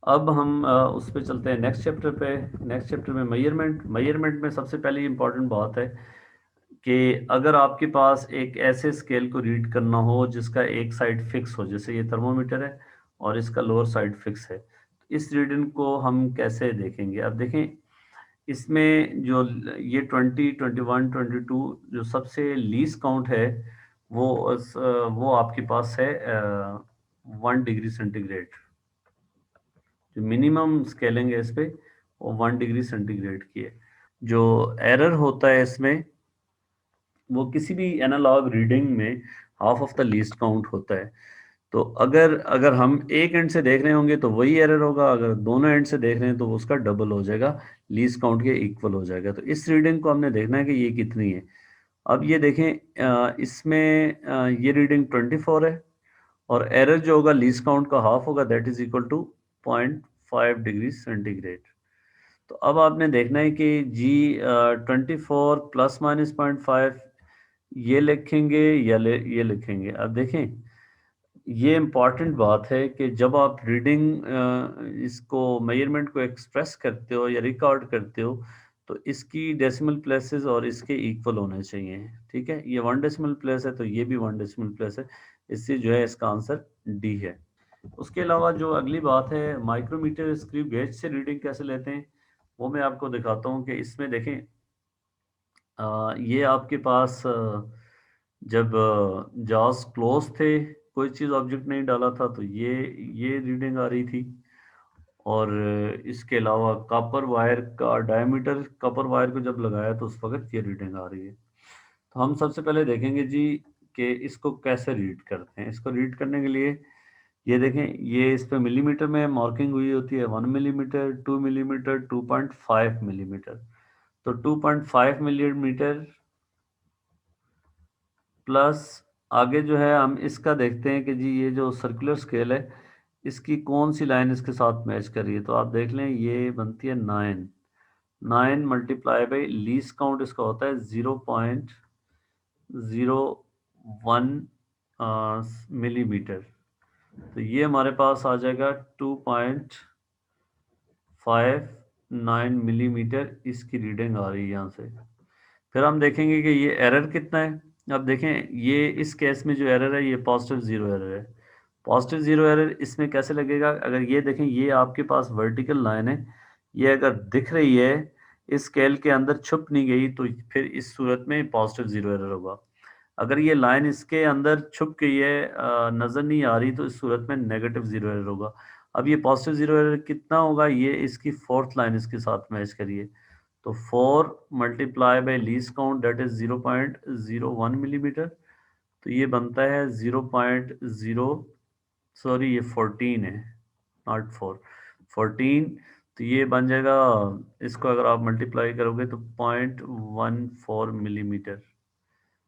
अब हम उस पे चलते हैं नेक्स्ट चैप्टर पे। नेक्स्ट चैप्टर में मेजरमेंट में सबसे पहली इंपॉर्टेंट बात है कि अगर आपके पास एक ऐसे स्केल को रीड करना हो जिसका एक साइड फिक्स हो, जैसे ये थर्मोमीटर है और इसका लोअर साइड फिक्स है, तो इस रीडिंग को हम कैसे देखेंगे? अब देखें, इसमें जो ये 20, 21, 22 जो सबसे लीस्ट काउंट है वो आपके पास है 1 डिग्री सेंटीग्रेड। जो मिनिमम स्केलिंग है इस पे वो 1 डिग्री सेंटीग्रेड की है। जो एरर होता है इसमें वो किसी भी एनालॉग रीडिंग में half of the least count होता है। तो अगर अगर हम एक एंड से देख रहे होंगे तो वही एरर होगा, अगर दोनों एंड से देख रहे हैं तो उसका डबल हो जाएगा, लीस्ट काउंट के इक्वल हो जाएगा। तो इस रीडिंग को हमने देखना है कि ये कितनी है। अब ये देखें, इसमें ये रीडिंग 24 है, और एरर जो होगा लीस्ट काउंट का हाफ होगा, that is equal to 0.5 degree centigrade. तो अब आपने देखना है कि जी 24 प्लस माइनस 0.5 ये लिखेंगे या ये लिखेंगे। अब देखें, ये इम्पॉर्टेंट बात है कि जब आप रीडिंग इसको मेजरमेंट को एक्सप्रेस करते हो या रिकॉर्ड करते हो तो इसकी डेसिमल प्लेसेस और इसके इक्वल होने चाहिए। ठीक है, ये 1 डेसिमल प्लेस है तो ये भी 1 डेसिमल प्लेस है, इससे जो है इसका आंसर डी है। उसके अलावा जो अगली बात है, माइक्रोमीटर स्क्रू गेज से रीडिंग कैसे लेते हैं वो मैं आपको दिखाता हूँ। कि इसमें देखें, ये आपके पास जब जॉस क्लोज थे, कोई चीज़ ऑब्जेक्ट नहीं डाला था, तो ये रीडिंग आ रही थी। और इसके अलावा कॉपर वायर का डायमीटर, कॉपर वायर को जब लगाया तो उस वक्त ये रीडिंग आ रही है। तो हम सबसे पहले देखेंगे जी कि इसको कैसे रीड करते हैं। इसको रीड करने के लिए ये देखें, ये इस पे मिलीमीटर में मार्किंग हुई होती है, 1 मिलीमीटर, 2 मिलीमीटर, 2.5 मिलीमीटर। तो 2.5 मिलीमीटर प्लस आगे जो है हम इसका देखते हैं कि जी ये जो सर्कुलर स्केल है इसकी कौन सी लाइन इसके साथ मैच कर रही है। तो आप देख लें, ये बनती है 9। 9 × लीस्ट काउंट इसका होता है 0.01 मिलीमीटर। तो ये हमारे पास आ जाएगा 2.59 मिलीमीटर इसकी रीडिंग आ रही है यहाँ से। फिर हम देखेंगे कि ये एरर कितना है। अब देखें, ये इस केस में जो एरर है ये पॉजिटिव ज़ीरो एरर है। पॉजिटिव ज़ीरो एरर इसमें कैसे लगेगा? अगर ये देखें, ये आपके पास वर्टिकल लाइन है, ये अगर दिख रही है, इस स्केल के अंदर छुप नहीं गई, तो फिर इस सूरत में पॉजिटिव ज़ीरो एरर होगा। अगर ये लाइन इसके अंदर छुप गई है, नज़र नहीं आ रही, तो इस सूरत में नेगेटिव ज़ीरो एरर होगा। अब ये पॉजिटिव ज़ीरो एरर कितना होगा? ये इसकी फोर्थ लाइन इसके साथ मैच करिए। तो 4 × least count that is 0.01 millimetre. तो ये बनता है 0.0, सॉरी ये 14 है, नॉट 4, 14। तो ये बन जाएगा, इसको अगर आप मल्टीप्लाई करोगे तो 0.14 मिलीमीटर।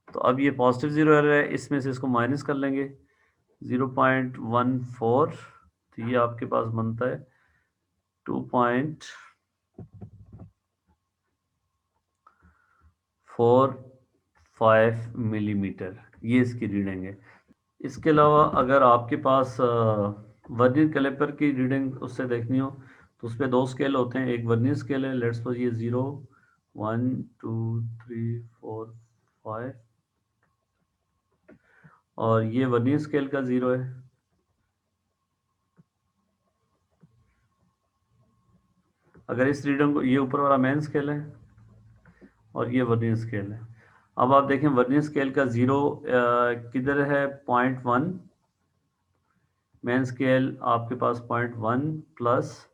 तो अब ये पॉजिटिव ज़ीरो एरर है, इसमें से इसको माइनस कर लेंगे 0.14। तो ये आपके पास बनता है 2.45 मिलीमीटर। ये इसकी रीडिंग है। इसके अलावा अगर आपके पास वर्नियर कैलिपर की रीडिंग उससे देखनी हो तो उस पर दो स्केल होते हैं। एक वर्नियर स्केल है, लेट्स सपोज ये 0, 1, 2, 3, 4, 5, और ये वर्नियर स्केल का 0 है। अगर इस रीडिंग को, ये ऊपर वाला मेन स्केल है और ये वर्नियर स्केल है। अब आप देखें, वर्नियर स्केल का 0 किधर है? 0.1। मेन स्केल आपके पास 0.1 प्लस,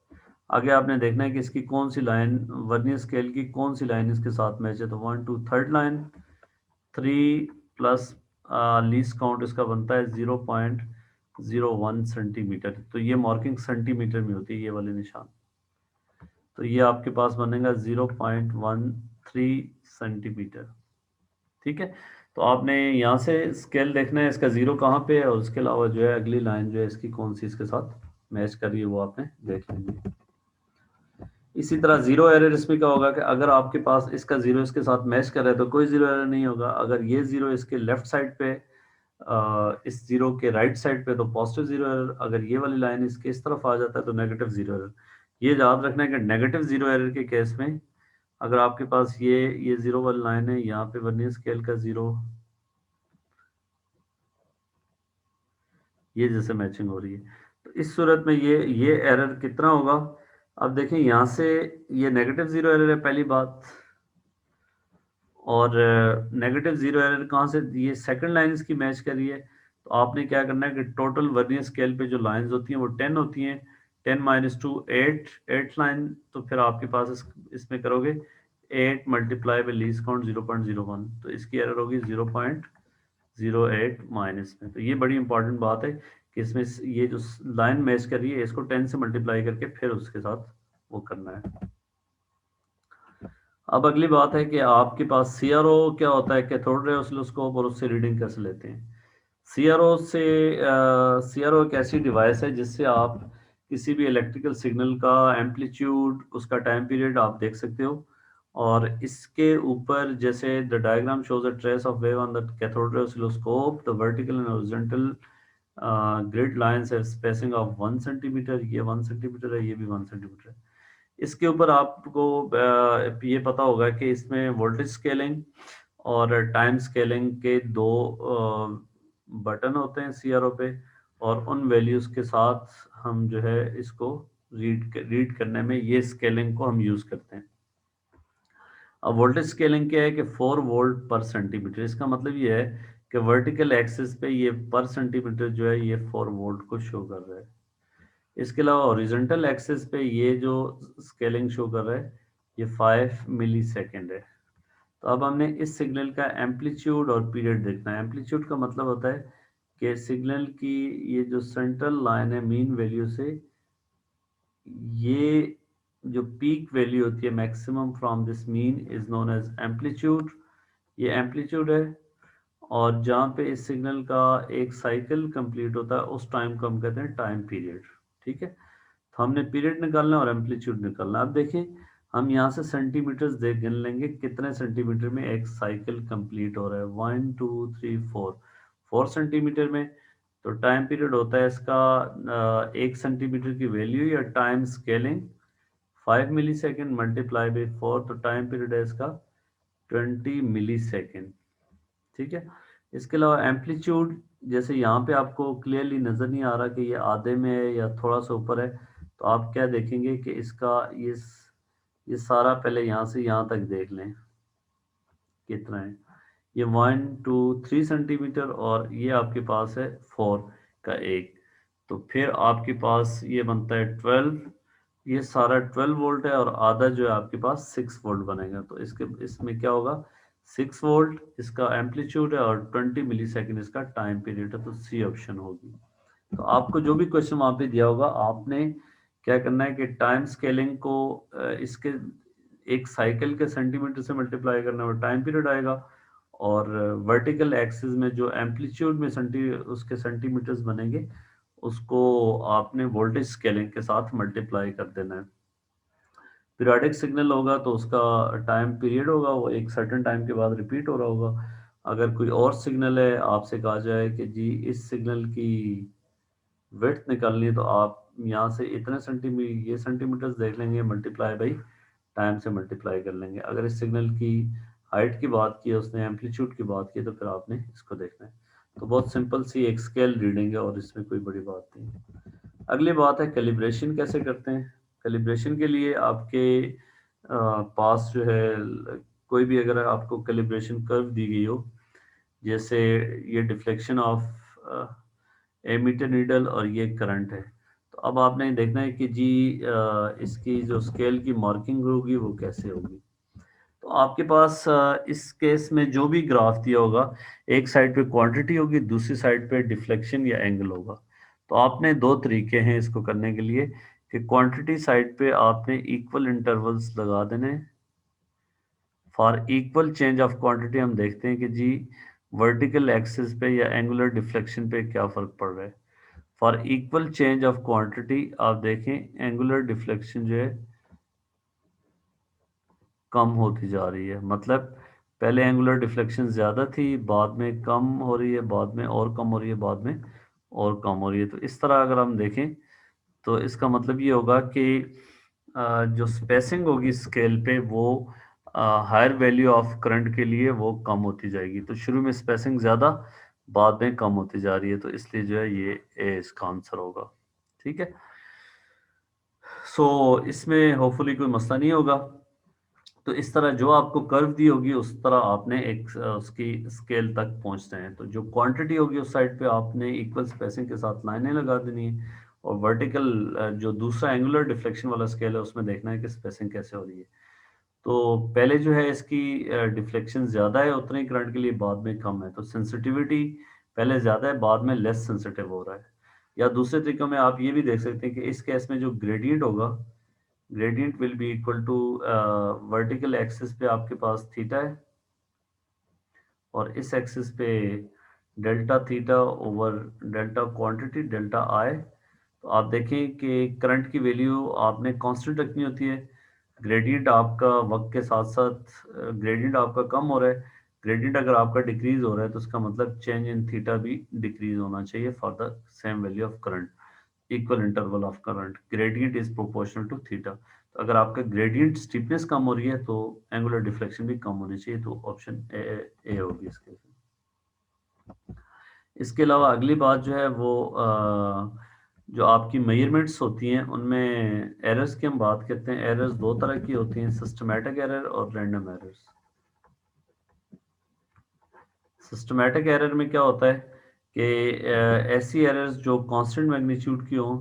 आगे आपने देखना है कि इसकी कौन सी लाइन, वर्नियर स्केल की कौन सी लाइन इसके साथ मैच है। तो 1, 2, third line, 3 plus least count इसका बनता है 0.01 सेंटीमीटर। तो ये मार्किंग सेंटीमीटर में होती है, ये वाले निशान। तो ये आपके पास बनेगा 0.13 सेंटीमीटर। ठीक है। तो आपने यहाँ से स्केल देखना है इसका जीरो कहाँ पे है, और उसके अलावा जो है अगली लाइन जो है इसकी कौन सी इसके साथ मैच कर रही है वो आपने देख लेंगे। इसी तरह जीरो एरर इसमें क्या होगा कि अगर आपके पास इसका जीरो इसके साथ मैच कर रहा है तो कोई जीरो एरर नहीं होगा। अगर ये जीरो इसके लेफ्ट साइड पे इस जीरो के राइट साइड पे तो पॉजिटिव जीरो एरर, अगर ये वाली लाइन इसके इस तरफ आ जाता है तो नेगेटिव जीरो एरर। ये याद रखना है कि नेगेटिव जीरो एरर के केस में अगर आपके पास ये जीरो वाली लाइन है, यहाँ पे वर्नियर स्केल का जीरो ये जैसे मैचिंग हो रही है, तो इस सूरत में ये एरर कितना होगा। अब देखें यहाँ से ये नेगेटिव जीरो एरर है पहली बात, और नेगेटिव जीरो एरर कहाँ से, ये सेकंड लाइन इसकी मैच कर रही है। तो आपने क्या करना है कि टोटल वर्नियर स्केल पे जो लाइंस होती हैं वो 10 होती हैं। 10 माइनस टू 8, 8 लाइन, तो फिर आपके पास इसमें करोगे 8 मल्टीप्लाई बाई लीस्ट काउंट 0.01, तो इसकी एरर होगी 0.08 माइनस में। तो ये बड़ी इंपॉर्टेंट बात है कि इसमें ये जो लाइन मैच कर रही है इसको 10 से मल्टीप्लाई करके फिर उसके साथ वो करना है। अब अगली बात है कि आपके पास सीआरओ क्या होता है, कैथोड रे ऑसिलोस्कोप, और उससे रीडिंग कैसे लेते हैं। सीआरओ एक ऐसी डिवाइस है जिससे आप किसी भी इलेक्ट्रिकल सिग्नल का एम्पलीट्यूड, उसका टाइम पीरियड आप देख सकते हो। और इसके ऊपर जैसे the diagram shows a trace of wave on the cathode ray oscilloscope, the vertical and horizontal grid lines have spacing of 1 centimetre, ये 1 सेंटीमीटर है, ये भी 1 सेंटीमीटर है। इसके ऊपर आपको ये पता होगा कि इसमें वोल्टेज स्केलिंग और टाइम स्केलिंग के दो बटन होते हैं सीआरओ पे, और उन वैल्यूज के साथ हम जो है इसको रीड करने में ये स्केलिंग को हम यूज करते हैं। अब वोल्टेज स्केलिंग क्या है कि 4 वोल्ट पर सेंटीमीटर, इसका मतलब ये है कि वर्टिकल एक्सिस पे ये पर सेंटीमीटर जो है ये 4 वोल्ट को शो कर रहा है। इसके अलावा हॉरिजॉन्टल एक्सिस पे ये जो स्केलिंग शो कर रहा है ये 5 मिली सेकेंड है। तो अब हमने इस सिग्नल का एम्पलीट्यूड और पीरियड देखना है। एम्पलीट्यूड का मतलब होता है कि सिग्नल की ये जो सेंट्रल लाइन है मीन वैल्यू से, ये जो पीक वैल्यू होती है maximum from this mean is known as amplitude, ये एम्पलीट्यूड है। और जहाँ पे इस सिग्नल का एक साइकिल कंप्लीट होता है उस टाइम को हम कहते हैं टाइम पीरियड। ठीक है, तो हमने पीरियड निकालना है और एम्पलीट्यूड निकालना है। अब देखिए हम यहाँ से सेंटीमीटर्स देख गिन लेंगे कितने सेंटीमीटर में एक साइकिल कंप्लीट हो रहा है। 1 2 3 4, 4 सेंटीमीटर में। तो टाइम पीरियड होता है इसका 1 सेंटीमीटर की वैल्यू या time scaling 5 millisecond multiply by 4, तो टाइम पीरियड है इसका 20 मिली सेकेंड। ठीक है, इसके अलावा एम्पलीट्यूड, जैसे यहाँ पे आपको क्लियरली नज़र नहीं आ रहा कि ये आधे में है या थोड़ा सा ऊपर है, तो आप क्या देखेंगे कि इसका ये सारा पहले यहाँ से यहाँ तक देख लें कितना है। ये 1 2 3 सेंटीमीटर, और ये आपके पास है 4 का एक, तो फिर आपके पास ये बनता है 12। ये सारा 12 वोल्ट है और आधा जो है आपके पास 6 वोल्ट बनेगा। तो इसमें क्या होगा, 6 वोल्ट इसका एम्पलीट्यूड है और 20 मिली सेकेंड इसका टाइम पीरियड है, तो सी ऑप्शन होगी। तो आपको जो भी क्वेश्चन वहाँ पे दिया होगा आपने क्या करना है कि टाइम स्केलिंग को इसके एक साइकिल के सेंटीमीटर से मल्टीप्लाई करना है, टाइम पीरियड आएगा। और वर्टिकल एक्सिस में जो एम्पलीट्यूड में उसके सेंटीमीटर्स बनेंगे उसको आपने वोल्टेज स्केलिंग के साथ मल्टीप्लाई कर देना है। पीरियोडिक सिग्नल होगा तो उसका टाइम पीरियड होगा वो एक सर्टेन टाइम के बाद रिपीट हो रहा होगा। अगर कोई और सिग्नल है, आपसे कहा जाए कि जी इस सिग्नल की विड्थ निकालनी है, तो आप यहाँ से इतने सेंटीमीटर ये सेंटीमीटर्स देख लेंगे, मल्टीप्लाई बाई टाइम से मल्टीप्लाई कर लेंगे। अगर इस सिग्नल की हाइट की बात की, उसने एम्पलीट्यूड की बात की, तो फिर आपने इसको देखना है। तो बहुत सिंपल सी एक स्केल रीडिंग है और इसमें कोई बड़ी बात नहीं है। अगली बात है कैलिब्रेशन कैसे करते हैं। कैलिब्रेशन के लिए आपके पास जो है कोई भी अगर आपको कैलिब्रेशन कर्व दी गई हो, जैसे ये डिफ्लेक्शन ऑफ एमीटर नीडल और ये करंट है, तो अब आपने देखना है कि जी इसकी जो स्केल की मार्किंग होगी वो कैसे होगी। तो आपके पास इस केस में जो भी ग्राफ दिया होगा, एक साइड पे क्वांटिटी होगी, दूसरी साइड पे डिफ्लेक्शन या एंगल होगा। तो आपने दो तरीके हैं इसको करने के लिए कि क्वांटिटी साइड पे आपने इक्वल इंटरवल्स लगा देने for equal change of quantity हम देखते हैं कि जी वर्टिकल एक्सिस पे या एंगुलर डिफ्लेक्शन पे क्या फ़र्क पड़ रहा है। For equal change of quantity आप देखें एंगुलर डिफ्लेक्शन जो है कम होती जा रही है। मतलब पहले एंगुलर डिफ्लेक्शन ज़्यादा थी, बाद में कम हो रही है, बाद में और कम हो रही है, बाद में और कम हो रही है। तो इस तरह अगर हम देखें तो इसका मतलब ये होगा कि जो स्पेसिंग होगी स्केल पे वो हायर वैल्यू ऑफ करंट के लिए वो कम होती जाएगी। तो शुरू में स्पेसिंग ज़्यादा, बाद में कम होती जा रही है। तो इसलिए जो है ये ए इसका आंसर होगा। ठीक है। सो इसमें होपफुली कोई मसला नहीं होगा। तो इस तरह जो आपको कर्व दी होगी उस तरह आपने एक उसकी स्केल तक पहुंचना है। तो जो क्वांटिटी होगी उस साइड पे आपने इक्वल स्पेसिंग के साथ लाइनें लगा देनी है, और वर्टिकल जो दूसरा एंगुलर डिफ्लेक्शन वाला स्केल है उसमें देखना है कि स्पेसिंग कैसे हो रही है। तो पहले जो है इसकी डिफ्लेक्शन ज़्यादा है उतने ही करंट के लिए, बाद में कम है। तो सेंसिटिविटी पहले ज़्यादा है, बाद में लेस सेंसिटिव हो रहा है। या दूसरे तरीकों में आप ये भी देख सकते हैं कि इस केस में जो ग्रेडियंट होगा, gradient will be equal to vertical axis पे आपके पास थीटा है, और इस एक्सिस पे delta theta over delta quantity delta I. तो आप देखें कि करंट की वैल्यू आपने कांस्टेंट रखनी होती है। ग्रेडियंट आपका वक्त के साथ साथ ग्रेडियंट आपका कम हो रहा है। ग्रेडियंट अगर आपका डिक्रीज हो रहा है तो उसका मतलब चेंज इन थीटा भी डिक्रीज होना चाहिए for the same value of current, equal interval of current. Gradient is proportional to theta. तो अगर आपका ग्रेडियंट स्टीपनेस कम हो रही है तो एंगुलर डिफ्लेक्शन भी कम होनी चाहिए। तो ऑप्शन ए होगी इसके। इसके अलावा अगली बात जो है वो जो आपकी मेजरमेंट्स होती हैं उनमें एरर्स की हम बात करते हैं। एरर्स दो तरह की होती हैं, सिस्टमैटिक एरर और रैंडम एरर्स। सिस्टमैटिक एरर में क्या होता है कि ऐसी एरर्स जो कांस्टेंट मैग्नीट्यूड की हों।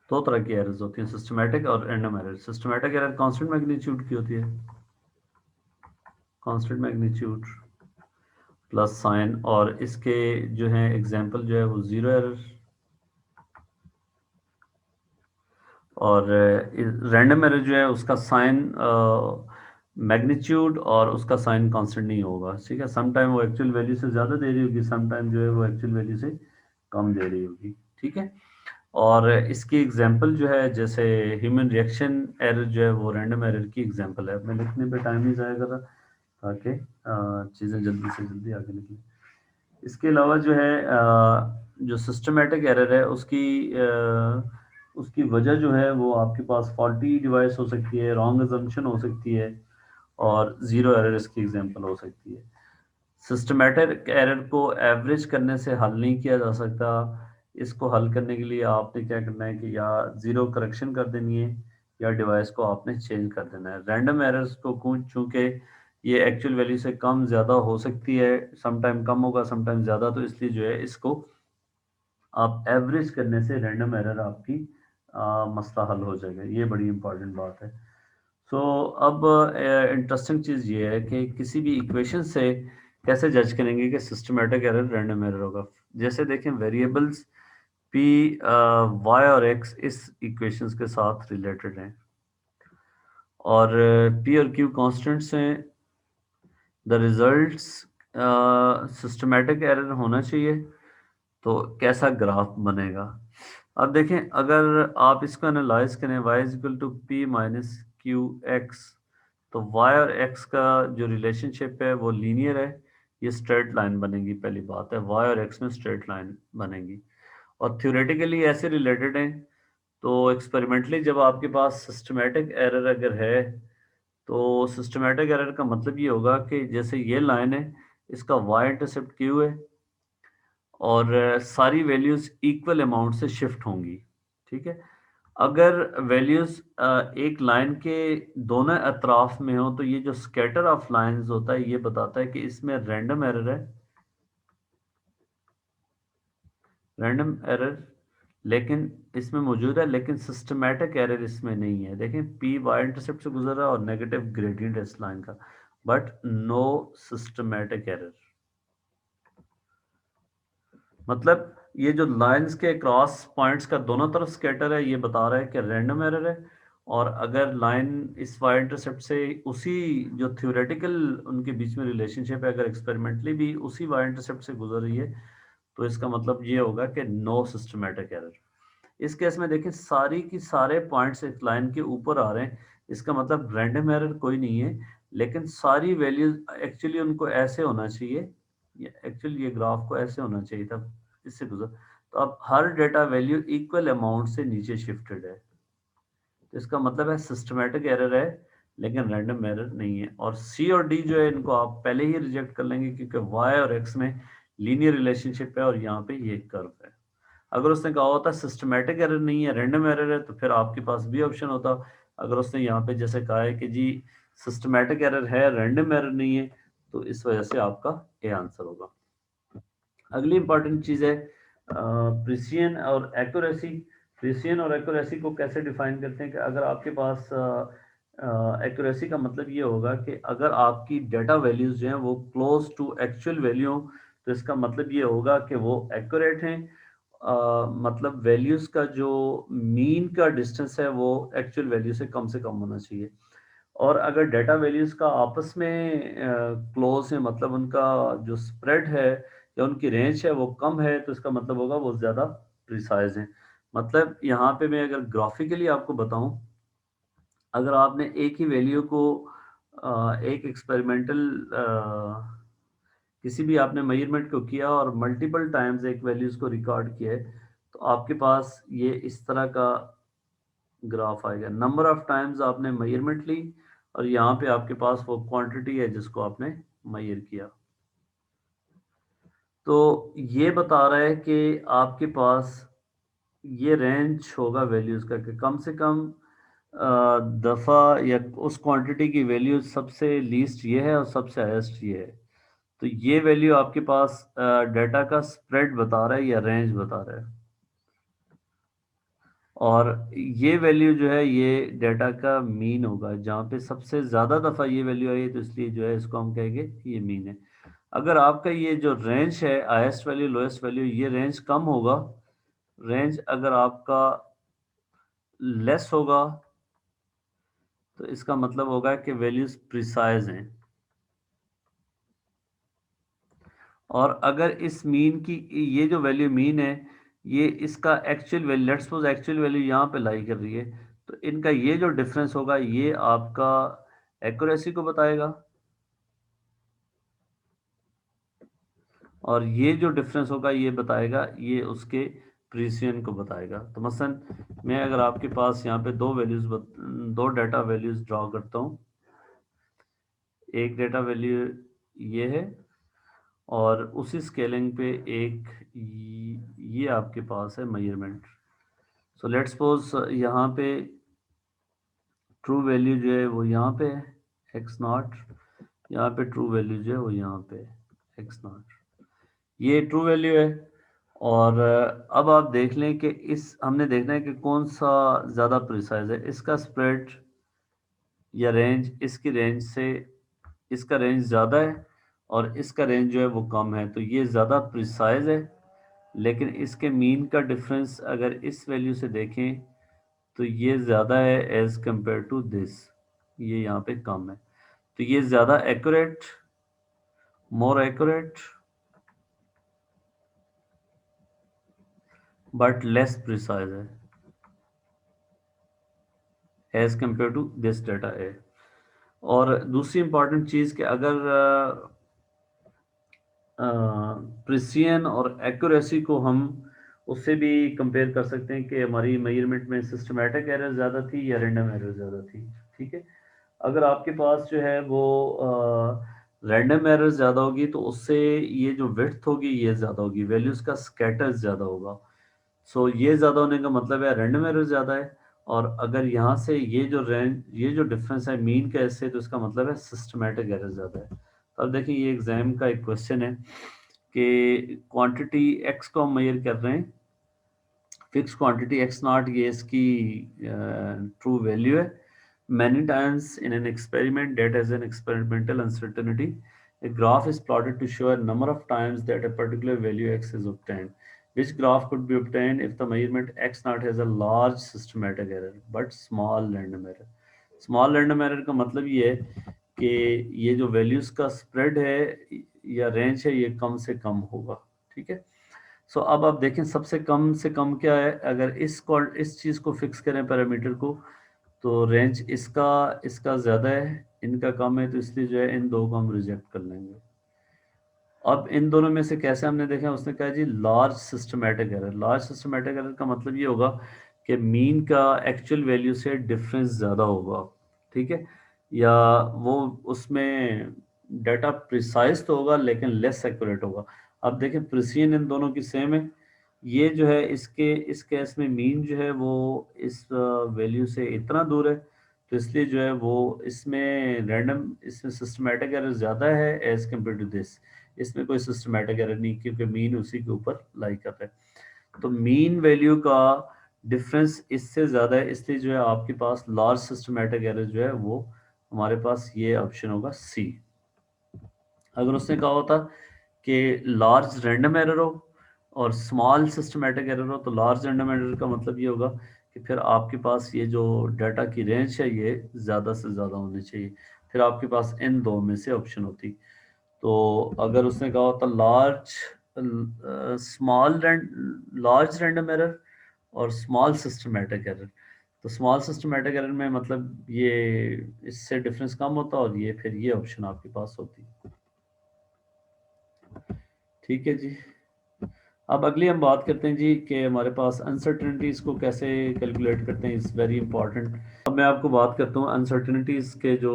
दो तरह की एरर्स होती हैं, सिस्टमैटिक और random error. Systematic error constant magnitude की होती है, कांस्टेंट मैग्नीट्यूड प्लस साइन, और इसके जो है एग्जांपल जो है वो जीरो एरर। और रैंडम एरर जो है उसका साइन मैग्नीट्यूड और उसका साइन कांस्टेंट नहीं होगा। ठीक है, सम टाइम वो एक्चुअल वैल्यू से ज़्यादा दे रही होगी, सम टाइम जो है वो एक्चुअल वैल्यू से कम दे रही होगी। ठीक है। और इसकी एग्जांपल जो है जैसे ह्यूमन रिएक्शन एरर जो है वो रैंडम एरर की एग्जांपल है। मैं लिखने पे टाइम नहीं ज़ाया कर रहा ताकि चीज़ें जल्दी से जल्दी आगे निकलें। इसके अलावा जो है जो सिस्टमेटिक एरर है उसकी वजह जो है वो आपके पास फॉल्टी डिवाइस हो सकती है, रॉन्ग अजम्पशन हो सकती है, और ज़ीरो एरर इसकी एग्जांपल हो सकती है। सिस्टमेटिक एरर को एवरेज करने से हल नहीं किया जा सकता। इसको हल करने के लिए आपने क्या करना है कि या ज़ीरो करेक्शन कर देनी है, या डिवाइस को आपने चेंज कर देना है। रैंडम एरर्स को चूंकि ये एक्चुअल वैल्यू से कम ज़्यादा हो सकती है, सम टाइम कम होगा सम टाइम ज़्यादा, तो इसलिए जो है इसको आप एवरेज करने से रैंडम एरर आपकी मसला हल हो जाएगा। ये बड़ी इंपॉर्टेंट बात है। सो अब इंटरेस्टिंग चीज़ ये है कि किसी भी इक्वेशन से कैसे जज करेंगे कि सिस्टमेटिक एरर रैंडम एरर होगा। जैसे देखें वेरिएबल्स पी, वाई और एक्स इस इक्वेशंस के साथ रिलेटेड हैं, और पी और क्यू कांस्टेंट्स हैं। द रिजल्ट्स सिस्टमेटिक एरर होना चाहिए। तो कैसा ग्राफ बनेगा? अब देखें अगर आप इसको एनालाइज करें, y is equal to P minus Q X, तो y और x का जो रिलेशनशिप है वो लीनियर है। ये स्ट्रेट लाइन बनेगी, पहली बात है y और x में स्ट्रेट लाइन बनेगी, और थ्योरेटिकली ऐसे रिलेटेड हैं। तो एक्सपेरिमेंटली जब आपके पास सिस्टमेटिक एरर अगर है तो सिस्टमेटिक एरर का मतलब ये होगा कि जैसे ये लाइन है, इसका y इंटरसेप्ट q है, और सारी वैल्यूज इक्वल अमाउंट से शिफ्ट होंगी। ठीक है। अगर वैल्यूज एक लाइन के दोनों अतराफ में हो तो ये जो स्कैटर ऑफ लाइंस होता है ये बताता है कि इसमें रैंडम एरर है, रैंडम एरर लेकिन इसमें मौजूद है, लेकिन सिस्टमेटिक एरर इसमें नहीं है। देखें पी वाई इंटरसेप्ट से गुजर रहा है और नेगेटिव ग्रेडियंट है इस लाइन का, बट नो सिस्टमेटिक एरर। मतलब ये जो लाइंस के क्रॉस पॉइंट्स का दोनों तरफ स्कैटर है, ये बता रहा है कि रैंडम एरर है। और अगर लाइन इस वाई इंटरसेप्ट से उसी जो थ्योरेटिकल उनके बीच में रिलेशनशिप है, अगर एक्सपेरिमेंटली भी उसी वाई इंटरसेप्ट से गुजर रही है, तो इसका मतलब ये होगा कि नो सिस्टमेटिक एरर। इस केस में देखें, सारी की सारे पॉइंट्स एक लाइन के ऊपर आ रहे हैं, इसका मतलब रैंडम एरर कोई नहीं है। लेकिन सारी वैल्यूज एक्चुअली उनको ऐसे होना चाहिए, एक्चुअली ये ग्राफ को ऐसे होना चाहिए था, इससे गुजर। तो अब हर डेटा वैल्यू इक्वल अमाउंट से नीचे शिफ्टेड है, तो इसका मतलब है सिस्टमेटिक एरर है, लेकिन रैंडम एरर नहीं है। और सी और डी जो है, इनको आप पहले ही रिजेक्ट कर लेंगे, क्योंकि वाई और एक्स में लीनियर रिलेशनशिप है और यहाँ पे ये कर्व है। अगर उसने कहा होता सिस्टमेटिक एरर नहीं है, रैंडम एरर है, तो फिर आपके पास भी ऑप्शन होता। अगर उसने यहाँ पे जैसे कहा है कि जी सिस्टमेटिक एरर है, रैंडम एरर नहीं है, तो इस वजह से आपका ए आंसर होगा। अगली इंपॉर्टेंट चीज है प्रिसिजन और एक्यूरेसी। प्रिसिजन और एक्यूरेसी को कैसे डिफाइन करते हैं कि अगर आपके पास एक्यूरेसी का मतलब ये होगा कि अगर आपकी डेटा वैल्यूज जो हैं वो क्लोज टू एक्चुअल वैल्यू, तो इसका मतलब ये होगा कि वो एक्यूरेट हैं। मतलब वैल्यूज का जो मीन का डिस्टेंस है वो एक्चुअल वैल्यू से कम होना चाहिए। और अगर डेटा वैल्यूज का आपस में क्लोज है, मतलब उनका जो स्प्रेड है या उनकी रेंज है वो कम है, तो इसका मतलब होगा वो ज़्यादा प्रिसाइज है। मतलब यहाँ पे मैं अगर ग्राफिकली आपको बताऊं, अगर आपने एक ही वैल्यू को एक एक्सपेरिमेंटल किसी भी आपने मेजरमेंट को किया और मल्टीपल टाइम्स एक वैल्यूज को रिकॉर्ड किया है, तो आपके पास ये इस तरह का ग्राफ आएगा। नंबर ऑफ टाइम्स आपने मेजरमेंट ली और यहाँ पे आपके पास वो क्वांटिटी है जिसको आपने मेजर किया। तो ये बता रहा है कि आपके पास ये रेंज होगा वैल्यूज का, कि कम से कम दफ़ा या उस क्वांटिटी की वैल्यू सबसे लीस्ट ये है और सबसे हाईएस्ट ये है। तो ये वैल्यू आपके पास डाटा का स्प्रेड बता रहा है या रेंज बता रहा है। और ये वैल्यू जो है ये डाटा का मीन होगा, जहाँ पे सबसे ज़्यादा दफ़ा ये वैल्यू आई है, तो इसलिए जो है इसको हम कहेंगे ये मीन है। अगर आपका ये जो रेंज है, हाईएस्ट वैल्यू लोएस्ट वैल्यू, ये रेंज कम होगा, रेंज अगर आपका लेस होगा, तो इसका मतलब होगा कि वैल्यूज प्रिसाइज हैं। और अगर इस मीन की ये जो वैल्यू मीन है, ये इसका actual value, let's suppose actual value यहाँ पे लाई कर रही है, तो इनका ये जो डिफरेंस होगा ये आपका एक्यूरेसी को बताएगा, और ये जो डिफरेंस होगा ये बताएगा, ये उसके प्रिसिजन को बताएगा। तो मसलन मैं अगर आपके पास यहाँ पे दो डाटा वैल्यूज ड्रॉ करता हूँ, एक डाटा वैल्यू ये है और उसी स्केलिंग पे एक ये आपके पास है मेजरमेंट। सो लेट्स सपोज यहाँ पे ट्रू वैल्यू जो है वो यहाँ पे है एक्स नॉट, यहाँ पे ट्रू वैल्यू जो है वो यहाँ पे है एक्स नॉट, ये ट्रू वैल्यू है। और अब आप देख लें कि इस हमने देखना है कि कौन सा ज़्यादा प्रिसाइज है, इसका स्प्रेड या रेंज, इसकी रेंज से इसका रेंज ज़्यादा है और इसका रेंज जो है वो कम है, तो ये ज़्यादा प्रिसाइज है। लेकिन इसके मीन का डिफरेंस अगर इस वैल्यू से देखें तो ये ज़्यादा है एज कंपेयर टू दिस, ये यहाँ पे कम है। तो ये ज़्यादा accurate, more accurate, but less precise है as compare to this data है। और दूसरी इंपॉर्टेंट चीज़ कि अगर प्रिसिजन और एक्यूरेसी को हम उससे भी कंपेयर कर सकते हैं कि हमारी मेजरमेंट में सिस्टमेटिक एरर ज़्यादा थी या रैंडम एरर ज़्यादा थी। ठीक है, अगर आपके पास जो है वो रैंडम एरर ज़्यादा होगी, तो उससे ये जो विड्थ होगी ये ज़्यादा होगी, वैल्यूज़ का स्कैटर ज़्यादा होगा। सो ये ज़्यादा होने का मतलब है रैंडम एरर ज़्यादा है। और अगर यहाँ से ये जो डिफरेंस है मीन का इससे, तो इसका मतलब है सिस्टमेटिक एरर ज़्यादा है। तो अब देखिए ये एग्जाम का एक क्वेश्चन है कि क्वांटिटी एक्स को हम मेजर कर रहे हैं, फिक्स क्वांटिटी एक्स नॉट, ये इसकी ट्रू वैल्यू है। Many times in an experiment that has an experimental uncertainty, a graph is plotted to show a number of times that a particular value x is obtained. which graph could be obtained if the measurement x naught has a large systematic error but small random error। Small random error का मतलब ये है कि ये जो वैल्यूज का स्प्रेड है या रेंज है ये कम से कम होगा। ठीक है, सो अब आप देखें सबसे कम से कम क्या है, अगर इस चीज को फिक्स करें पैरामीटर को, तो रेंज इसका इसका ज्यादा है, इनका कम है, तो इसलिए जो है इन दो को हम रिजेक्ट कर लेंगे। अब इन दोनों में से कैसे हमने देखा, उसने कहा जी large systematic error. Large systematic error का मतलब ये होगा कि मीन का एक्चुअल वैल्यू से डिफरेंस ज़्यादा होगा। ठीक है, या वो उसमें डाटा प्रिसाइज तो होगा लेकिन लेस एक्यूरेट होगा। अब देखें प्रिसीजन इन दोनों की सेम है, ये जो है इसके इस केस में मीन जो है वो इस वैल्यू से इतना दूर है, तो इसलिए जो है वो इसमें रैंडम इसमें सिस्टमैटिक एरर ज़्यादा है एज कम्पेयर टू दिस। इसमें कोई सिस्टमैटिक एरर नहीं क्योंकि मीन उसी के ऊपर लाई कर रहा है। तो मीन वैल्यू का डिफरेंस इससे ज़्यादा है, इसलिए जो है आपके पास लार्ज सिस्टमैटिक एरर जो है वो हमारे पास ये ऑप्शन होगा सी। अगर उसने कहा होता कि लार्ज रैंडम एरर हो और स्मॉल सिस्टमैटिक एरर हो, तो लार्ज रैंडम एरर का मतलब ये होगा कि फिर आपके पास ये जो डाटा की रेंज है ये ज़्यादा से ज़्यादा होनी चाहिए, फिर आपके पास इन दो में से ऑप्शन होती। तो अगर उसने कहा होता लार्ज रैंडम एरर और स्मॉल सिस्टमैटिक एरर, तो स्मॉल सिस्टमैटिक एरर में मतलब ये इससे डिफरेंस कम होता और ये फिर ये ऑप्शन आपके पास होती। ठीक है जी, अब अगली हम बात करते हैं जी कि हमारे पास अनसर्टेनिटीज़ को कैसे कैलकुलेट करते हैं, इज़ वेरी इंपॉर्टेंट। अब मैं आपको बात करता हूँ अनसर्टेनिटीज़ के जो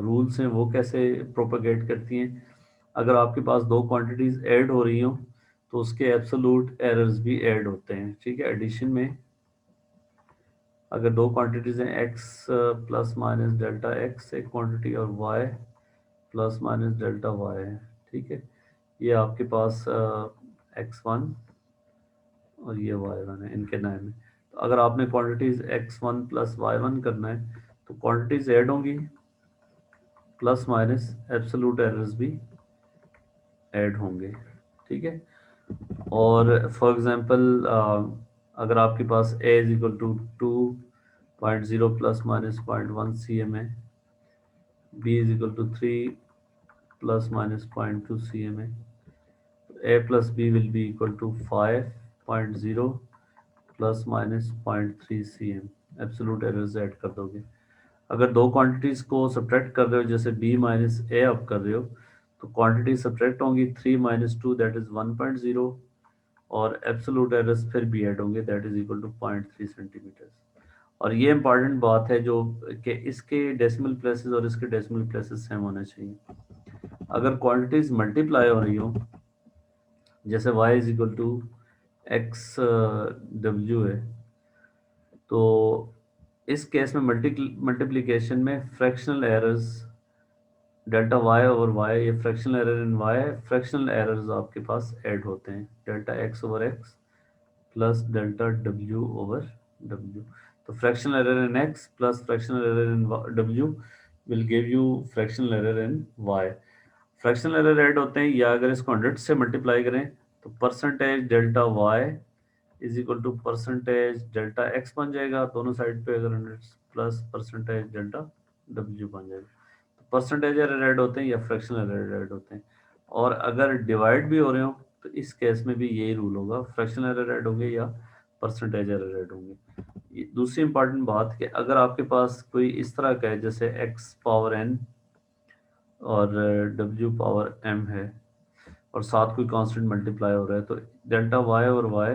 रूल्स हैं वो कैसे प्रोपेगेट करती हैं। अगर आपके पास दो क्वांटिटीज़ ऐड हो रही हों तो उसके एब्सोलूट एरर्स भी ऐड होते हैं। ठीक है, एडिशन में अगर दो क्वांटिटीज़ हैं X plus minus delta X एक क्वांटिटी और Y plus minus delta Y है। ठीक है, ये आपके पास एक्स वन और ये वाई वन है, इनके नाम है। तो अगर आपने quantities x one plus y one करना है तो क्वांटिटीज़ ऐड होंगी प्लस माइनस एब्सोलूट एरर्स भी ऐड होंगे। ठीक है, और फॉर एग्जांपल अगर आपके पास A is equal to 2.0 plus minus 0.1 c m है, B is equal to 3 plus minus 0.2 c m है, A plus B will be equal to 5.0 plus minus 0.3 c m. Absolute errors add कर दोगे। अगर दो क्वांटिटीज़ को सब्ट्रैक्ट कर रहे हो जैसे बी माइनस ए आप कर रहे हो, तो क्वांटिटी सब्ट्रैक्ट होंगी 3 माइनस 2 दैट इज़ 1.0 और एब्सोलूट एरर्स फिर भी ऐड होंगे that is equal to 0.3 centimetre. और ये इंपॉर्टेंट बात है जो कि इसके डेसिमल प्लेसेस और इसके डेसिमल प्लेसेस सेम होने चाहिए। अगर क्वांटिटीज मल्टीप्लाई हो रही हो जैसे y is equal to X W है, तो इस केस में मल्टीप्लिकेशन में fractional errors delta Y over Y, ये fractional error in Y, fractional errors आपके पास ऐड होते हैं delta X over X plus delta W over W. तो fractional error in X plus fractional error in W will give you fractional error in Y. Fractional error add होते हैं, या अगर इसको 100 से मल्टीप्लाई करें तो percentage delta Y is equal to percentage delta X बन जाएगा, दोनों साइड पे अगर 100 प्लस परसेंटेज डेल्टा डब्ल्यू बन जाएगा। तो परसेंटेज एरर ऐड होते हैं या फ्रैक्शनल एरर ऐड होते हैं। और अगर डिवाइड भी हो रहे हो तो इस केस में भी यही रूल होगा, फ्रैक्शनल एरर ऐड होंगे या परसेंटेज एरर ऐड होंगे। दूसरी इंपॉर्टेंट बात कि अगर आपके पास कोई इस तरह का है जैसे एक्स पावर एन और डब्ल्यू पावर एम है और साथ कोई कांस्टेंट मल्टीप्लाई हो रहा है, तो डेल्टा वाई और वाई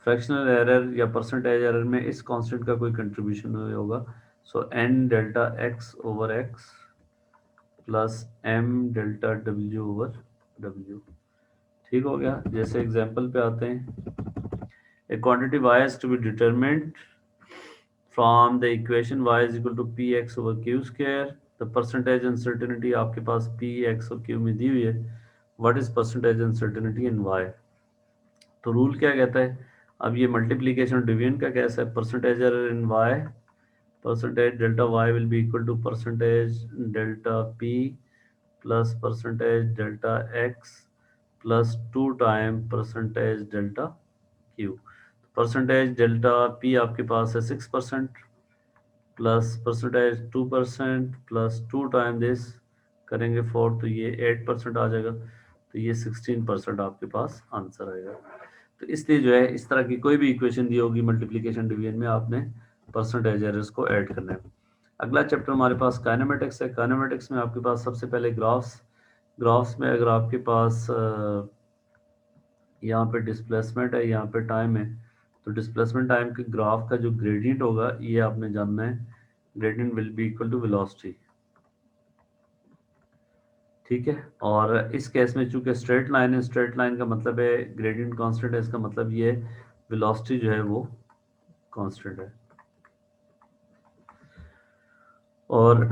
फ्रैक्शनल एरर या परसेंटेज एरर में इस कांस्टेंट का कोई कंट्रीब्यूशन नहीं होगा। So N delta X over X plus M delta W over W. ठीक हो गया। जैसे एग्जांपल पे आते हैं, a quantity y is to be determined from the equation y is equal to px over q square। the percentage uncertainty आपके पास p x और q में दी हुई है, what is percentage uncertainty in y। तो रूल क्या कहता है, अब ये मल्टीप्लीकेशन डिवीजन का कैसा है, percentage error in y, percentage delta y will be equal to percentage delta p plus percentage delta x plus 2 time percentage delta Q. Percentage delta P आपके पास है 6% plus percentage 2% plus 2 time this करेंगे 4, तो ये 8% आ जाएगा, तो ये 16% आपके पास आंसर आएगा। तो इसलिए जो है इस तरह की कोई भी इक्वेशन दी होगी मल्टीप्लिकेशन डिवीजन में, आपने परसेंटेज एरर्स को ऐड करना है। अगला चैप्टर हमारे पास काइनेमेटिक्स है। काइनेमेटिक्स में आपके पास सबसे पहले ग्राफ्स। ग्राफ्स में अगर आपके पास यहाँ पे डिस्प्लेसमेंट है, यहाँ पे टाइम है, तो डिस्प्लेसमेंट टाइम के ग्राफ का जो ग्रेडियंट होगा ये आपने जानना है। Gradient will be equal to velocity, ठीक है। और इस केस में चूंकि स्ट्रेट लाइन है, स्ट्रेट लाइन का मतलब है ग्रेडियंट कांस्टेंट है, इसका मतलब ये वेलोसिटी जो है वो कांस्टेंट है। और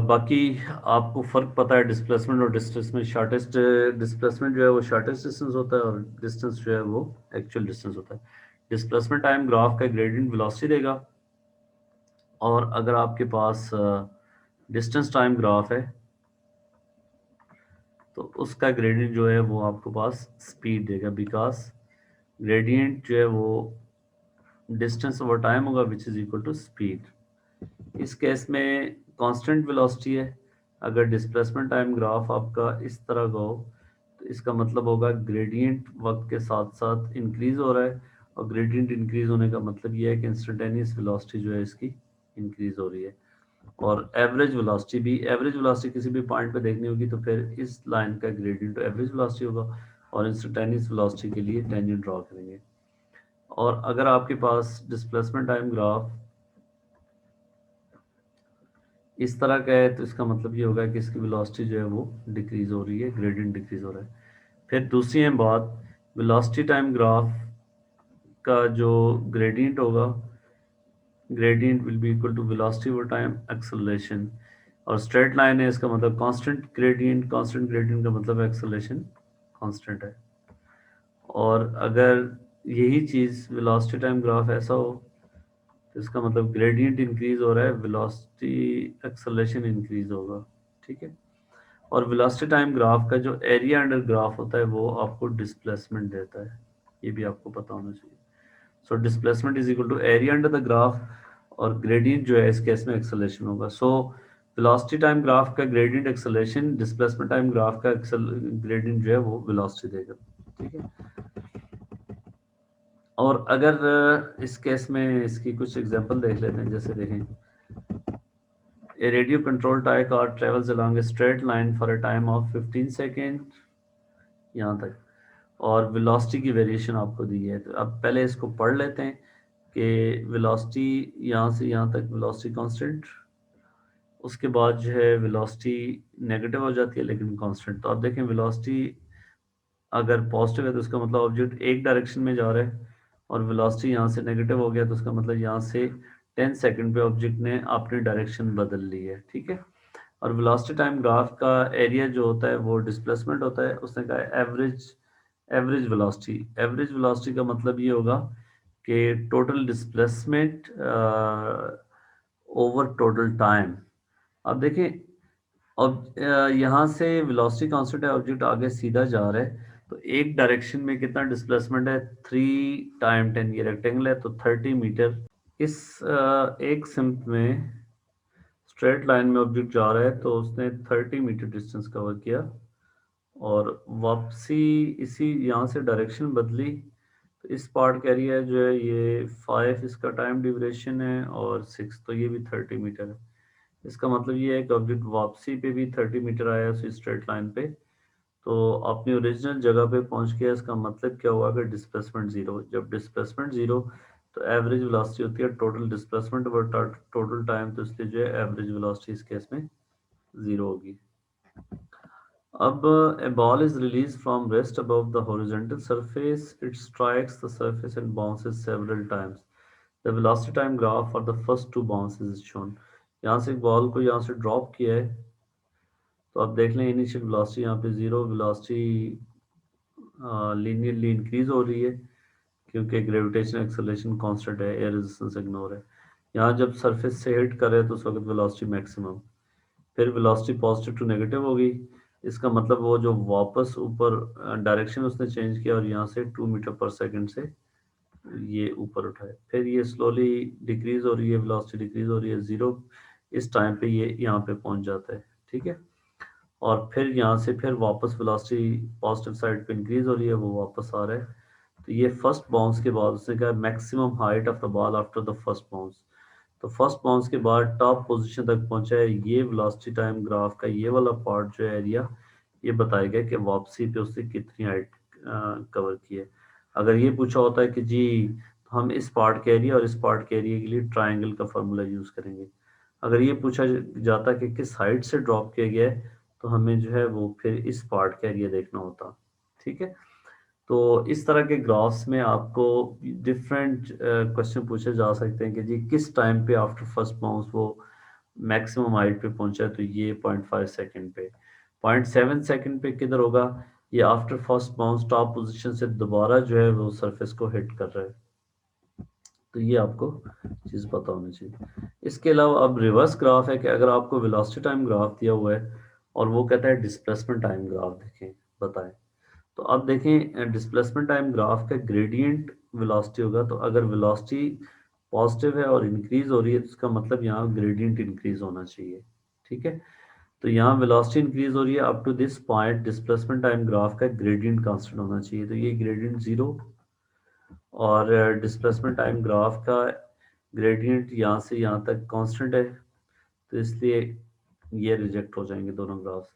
बाकी आपको फ़र्क पता है डिस्प्लेसमेंट और डिस्टेंस में। शॉर्टेस्ट डिस्प्लेसमेंट जो है वो शॉर्टेस्ट डिस्टेंस होता है, और डिस्टेंस जो है वो एक्चुअल डिस्टेंस होता है। डिस्प्लेसमेंट टाइम ग्राफ का ग्रेडियंट वेलोसिटी देगा, और अगर आपके पास डिस्टेंस टाइम ग्राफ है तो उसका ग्रेडियंट जो है वो आपके पास स्पीड देगा, बिकॉज ग्रेडियंट जो है वो डिस्टेंस ओवर टाइम होगा which is equal to speed. इस केस में कांस्टेंट वेलोसिटी है। अगर डिस्प्लेसमेंट टाइम ग्राफ आपका इस तरह का हो तो इसका मतलब होगा ग्रेडियंट वक्त के साथ साथ इंक्रीज हो रहा है, और ग्रेडियंट इंक्रीज होने का मतलब ये है कि इंस्टेंटेनियस वेलोसिटी जो है इसकी इंक्रीज हो रही है। और एवरेज वेलोसिटी भी, एवरेज वेलोसिटी किसी भी पॉइंट पे देखनी होगी तो फिर इस लाइन का ग्रेडियंट तो एवरेज वेलोसिटी होगा, और इंस्टेंटेनियस वेलोसिटी के लिए टेंजेंट ड्रॉ करेंगे। और अगर आपके पास डिस्प्लेसमेंट टाइम ग्राफ इस तरह का है तो इसका मतलब ये होगा कि इसकी वेलोसिटी जो है वो डिक्रीज हो रही है, ग्रेडियंट डिक्रीज हो रहा है। फिर दूसरी अहम बात, वेलोसिटी टाइम ग्राफ का जो ग्रेडियंट होगा, gradient will be equal to velocity over time acceleration. और स्ट्रेट लाइन है, इसका मतलब कांस्टेंट ग्रेडियंट, कांस्टेंट ग्रेडियंट का मतलब एक्सेलरेशन कांस्टेंट है। और अगर यही चीज़ वेलोसिटी टाइम ग्राफ ऐसा हो तो इसका मतलब ग्रेडियंट इंक्रीज हो रहा है, वेलोसिटी एक्सेलरेशन इंक्रीज होगा, ठीक है। और वेलोसिटी टाइम ग्राफ का जो एरिया अंडर ग्राफ होता है वो आपको डिस्प्लेसमेंट देता है, ये भी आपको पता होना चाहिए। So displacement is equal to area under the graph, और ग्रेडियंट जो है इस केस में एक्सेलरेशन होगा। सो वेलोसिटी टाइम ग्राफ का gradient acceleration, displacement time graph का ग्रेडियंट जो है वो वेलोसिटी देगा, ठीक है। और अगर इस केस में इसकी कुछ एग्जांपल देख लेते हैं, जैसे देखें, a radio control toy car travels along a straight line for a time of 15 second, यहाँ तक। और वेलोसिटी की वेरिएशन आपको दी है, तो अब पहले इसको पढ़ लेते हैं कि वेलोसिटी यहाँ से यहाँ तक वेलोसिटी कांस्टेंट, उसके बाद जो है वेलोसिटी नेगेटिव हो जाती है लेकिन कांस्टेंट। तो आप देखें वेलोसिटी अगर पॉजिटिव है तो उसका मतलब ऑब्जेक्ट एक डायरेक्शन में जा रहा है, और वेलोसिटी यहाँ से नेगेटिव हो गया तो उसका मतलब यहाँ से 10 सेकंड पे ऑब्जेक्ट ने अपनी डायरेक्शन बदल ली है, ठीक है। और वेलोसिटी टाइम ग्राफ का एरिया जो होता है वो डिस्प्लेसमेंट होता है। उसने कहा average, average velocity, average velocity का मतलब ये होगा कि total displacement over total time. अब देखें, अब यहाँ से वेलोसिटी कांस्टेंट है, ऑब्जेक्ट आगे सीधा जा रहा है, तो एक डायरेक्शन में कितना डिस्प्लेसमेंट है, 3 टाइम 10, ये रेक्टेंगल है तो 30 मीटर। इस एक सिम्प में स्ट्रेट लाइन में ऑब्जेक्ट जा रहा है तो उसने 30 मीटर डिस्टेंस कवर किया, और वापसी इसी यहाँ से डायरेक्शन बदली, तो इस पार्ट का एरिया जो है ये 5 इसका टाइम ड्यूरेशन है, और 6 तो ये भी 30 मीटर है। इसका मतलब ये है कि ऑब्जेक्ट वापसी पे भी 30 मीटर आया उसी स्ट्रेट लाइन पे, तो अपनी ओरिजिनल जगह पे पहुंच गया। इसका मतलब क्या हुआ कि डिस्प्लेसमेंट जीरो। जब डिस्प्लेसमेंट जीरो तो एवरेज वेलोसिटी होती है total displacement over total time, तो इसलिए जो है एवरेज वेलोसिटी इस केस में जीरो होगी। अब a ball is released from rest above the horizontal surface. It strikes the surface and bounces several times. The velocity time graph for the first two bounces is shown. यहाँ से बॉल को यहाँ से ड्रॉप किया है, तो आप देख लें इनिशियल वेलोसिटी यहाँ पे जीरो, वेलोसिटी लीनियरली इंक्रीज हो रही है क्योंकि ग्रेविटेशन एक्सेलरेशन कांस्टेंट है, एयर रेजिस्टेंस इग्नोर है। यहाँ जब सरफेस से हिट करे तो उस वक्त वेलोसिटी मैक्सिमम, फिर वेलोसिटी पॉजिटिव टू नेगेटिव होगी, इसका मतलब वो जो वापस ऊपर डायरेक्शन उसने चेंज किया और यहाँ से 2 मीटर पर सेकंड से ये ऊपर उठाए, फिर ये स्लोली डिक्रीज हो रही है, वेलोसिटी डिक्रीज हो रही है, जीरो इस टाइम पे ये यहाँ पे पहुंच जाता है। ठीक है, और फिर यहाँ से फिर वापस वेलोसिटी पॉजिटिव साइड पे इंक्रीज हो रही है, वो वापस आ रहा है। तो ये फर्स्ट बाउंस के बाद उसने कहा maximum height of the ball after the first bounce. तो फर्स्ट बाउंस के बाद टॉप पोजीशन तक पहुंचा है, ये वेलोसिटी टाइम ग्राफ का ये वाला पार्ट जो है एरिया, ये बताएगा कि वापसी पे उससे कितनी हाइट कवर की है। अगर ये पूछा होता है कि जी हम इस पार्ट के एरिया और इस पार्ट के एरिया के लिए ट्राइंगल का फॉर्मूला यूज करेंगे। अगर ये पूछा जाता कि किस हाइट से ड्रॉप किया गया है, तो हमें जो है वो फिर इस पार्ट का एरिया देखना होता। ठीक है, तो इस तरह के ग्राफ्स में आपको डिफरेंट क्वेश्चन पूछे जा सकते हैं कि जी किस टाइम पे आफ्टर फर्स्ट बाउंस वो मैक्सिमम हाइट पे पहुंचा है, तो ये 0.5 सेकंड पे। 0.7 सेकंड पे किधर होगा, ये after first bounce top position से दोबारा जो है वो सरफेस को हिट कर रहा है। तो ये आपको चीज़ पता होनी चाहिए। इसके अलावा अब रिवर्स ग्राफ है कि अगर आपको वेलोसिटी टाइम ग्राफ दिया हुआ है और वो कहता है डिस्प्लेसमेंट टाइम ग्राफ देखें, बताएं। तो अब देखें डिस्प्लेसमेंट टाइम ग्राफ का ग्रेडियंट वेलोसिटी होगा, तो अगर वेलोसिटी पॉजिटिव है और इंक्रीज हो रही है तो इसका मतलब यहाँ ग्रेडियंट इंक्रीज होना चाहिए। ठीक है, तो यहाँ वेलोसिटी इंक्रीज हो रही है up to this point, displacement time graph का ग्रेडियंट कांस्टेंट होना चाहिए, तो ये ग्रेडियंट जीरो। और डिस्प्लेसमेंट टाइम ग्राफ का ग्रेडियंट यहाँ से यहाँ तक कांस्टेंट है, तो इसलिए ये रिजेक्ट हो जाएंगे दोनों ग्राफ्स।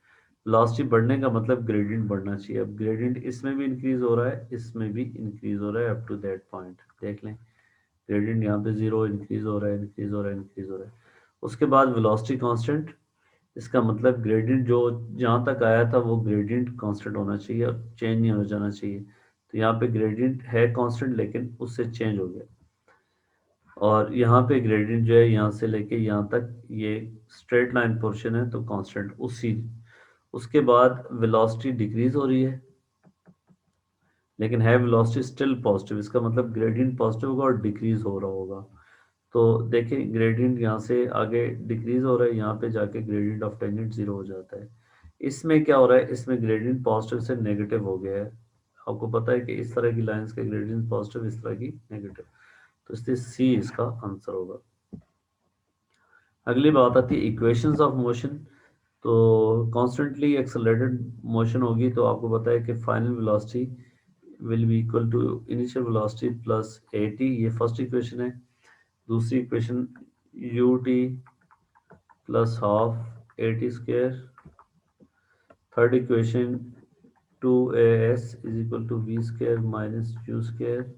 वेलोसिटी बढ़ने का मतलब ग्रेडियंट बढ़ना चाहिए। अब ग्रेडियंट इसमें भी इंक्रीज हो रहा है, इसमें भी इंक्रीज हो रहा है अप टू दैट पॉइंट, देख लें ग्रेडियंट यहाँ पे जीरो, इंक्रीज हो रहा है, इंक्रीज हो रहा है, इंक्रीज हो रहा है। उसके बाद वेलोसिटी कांस्टेंट, इसका मतलब ग्रेडियंट जो जहाँ तक आया था वो ग्रेडियंट कांस्टेंट होना चाहिए और चेंज नहीं हो जाना चाहिए। तो यहाँ पे ग्रेडियंट है कांस्टेंट लेकिन उससे चेंज हो गया, और यहाँ पे ग्रेडियंट जो है यहाँ से लेके यहाँ तक ये स्ट्रेट लाइन पोर्शन है तो कांस्टेंट उसी। उसके बाद वेलोसिटी डिक्रीज हो रही है लेकिन है वेलोसिटी स्टिल पॉजिटिव, इसका मतलब ग्रेडियंट पॉजिटिव होगा और डिक्रीज हो रहा होगा। तो देखिए ग्रेडियंट यहाँ से आगे डिक्रीज हो रहा है, यहाँ पे जाके ग्रेडियंट ऑफ टेंजेंट जीरो हो जाता है। इसमें क्या हो रहा है, इसमें ग्रेडियंट पॉजिटिव से नेगेटिव हो गया है। आपको पता है कि इस तरह की लाइंस के ग्रेडियंट पॉजिटिव, इस तरह की नेगेटिव, तो इसलिए सी इसका आंसर होगा। अगली बात आती है इक्वेशंस ऑफ मोशन। तो कॉन्स्टेंटली एक्सेलरेटेड मोशन होगी तो आपको पता है कि final velocity will be equal to initial velocity plus A t, ये फर्स्ट इक्वेशन है। दूसरी equation u t plus half a t square. Third equation two a s is equal to v square minus u square.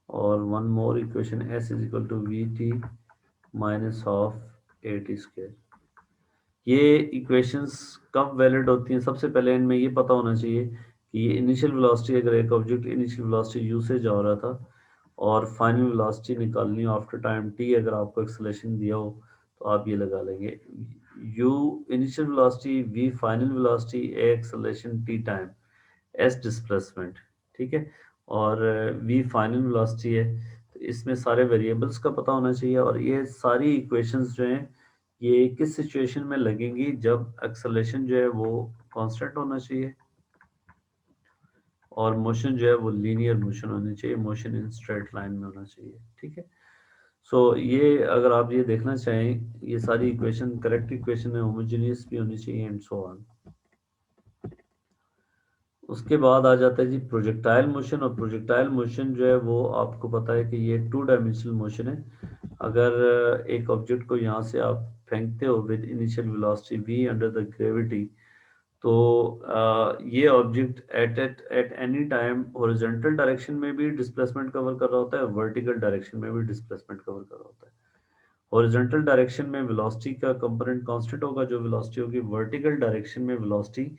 और one more equation s is equal to v t minus half a t square. ये इक्वेशंस कब वैलिड होती हैं, सबसे पहले इनमें ये पता होना चाहिए कि ये इनिशियल वेलोसिटी, अगर एक ऑब्जेक्ट इनिशियल वेलोसिटी यू से जा रहा था और फाइनल वेलोसिटी निकालनी हो आफ्टर टाइम टी, अगर आपको एक्सेलरेशन दिया हो तो आप ये लगा लेंगे U initial velocity, V final velocity, A acceleration, T time, S displacement. ठीक है, और वी फाइनल वेलोसिटी है। तो इसमें सारे वेरिएबल्स का पता होना चाहिए और ये सारी इक्वेशंस जो हैं ये किस सिचुएशन में लगेंगी, जब एक्सेलरेशन जो है वो कांस्टेंट होना चाहिए और मोशन जो है वो लीनियर मोशन होनी चाहिए, मोशन इन स्ट्रेट लाइन में होना चाहिए। ठीक है, सो ये अगर आप ये देखना चाहें ये सारी इक्वेशन करेक्ट इक्वेशन है, होमोजेनियस भी होनी चाहिए एंड सो ऑन। उसके बाद आ जाता है जी प्रोजेक्टाइल मोशन, और प्रोजेक्टाइल मोशन जो है वो आपको पता है कि ये टू डायमेंशनल मोशन है। अगर एक ऑब्जेक्ट को यहाँ से आप फेंकते हो with initial velocity v under the gravity, तो ये object at at at any time horizontal direction में भी डिस्प्लेसमेंट कवर कर रहा होता है, वर्टिकल डायरेक्शन में भी डिस्प्लेसमेंट कवर कर रहा होता है। हॉरिजॉन्टल डायरेक्शन में वेलोसिटी का कंपोनेंट कांस्टेंट होगा जो वेलोसिटी होगी, वर्टिकल डायरेक्शन में वेलोसिटी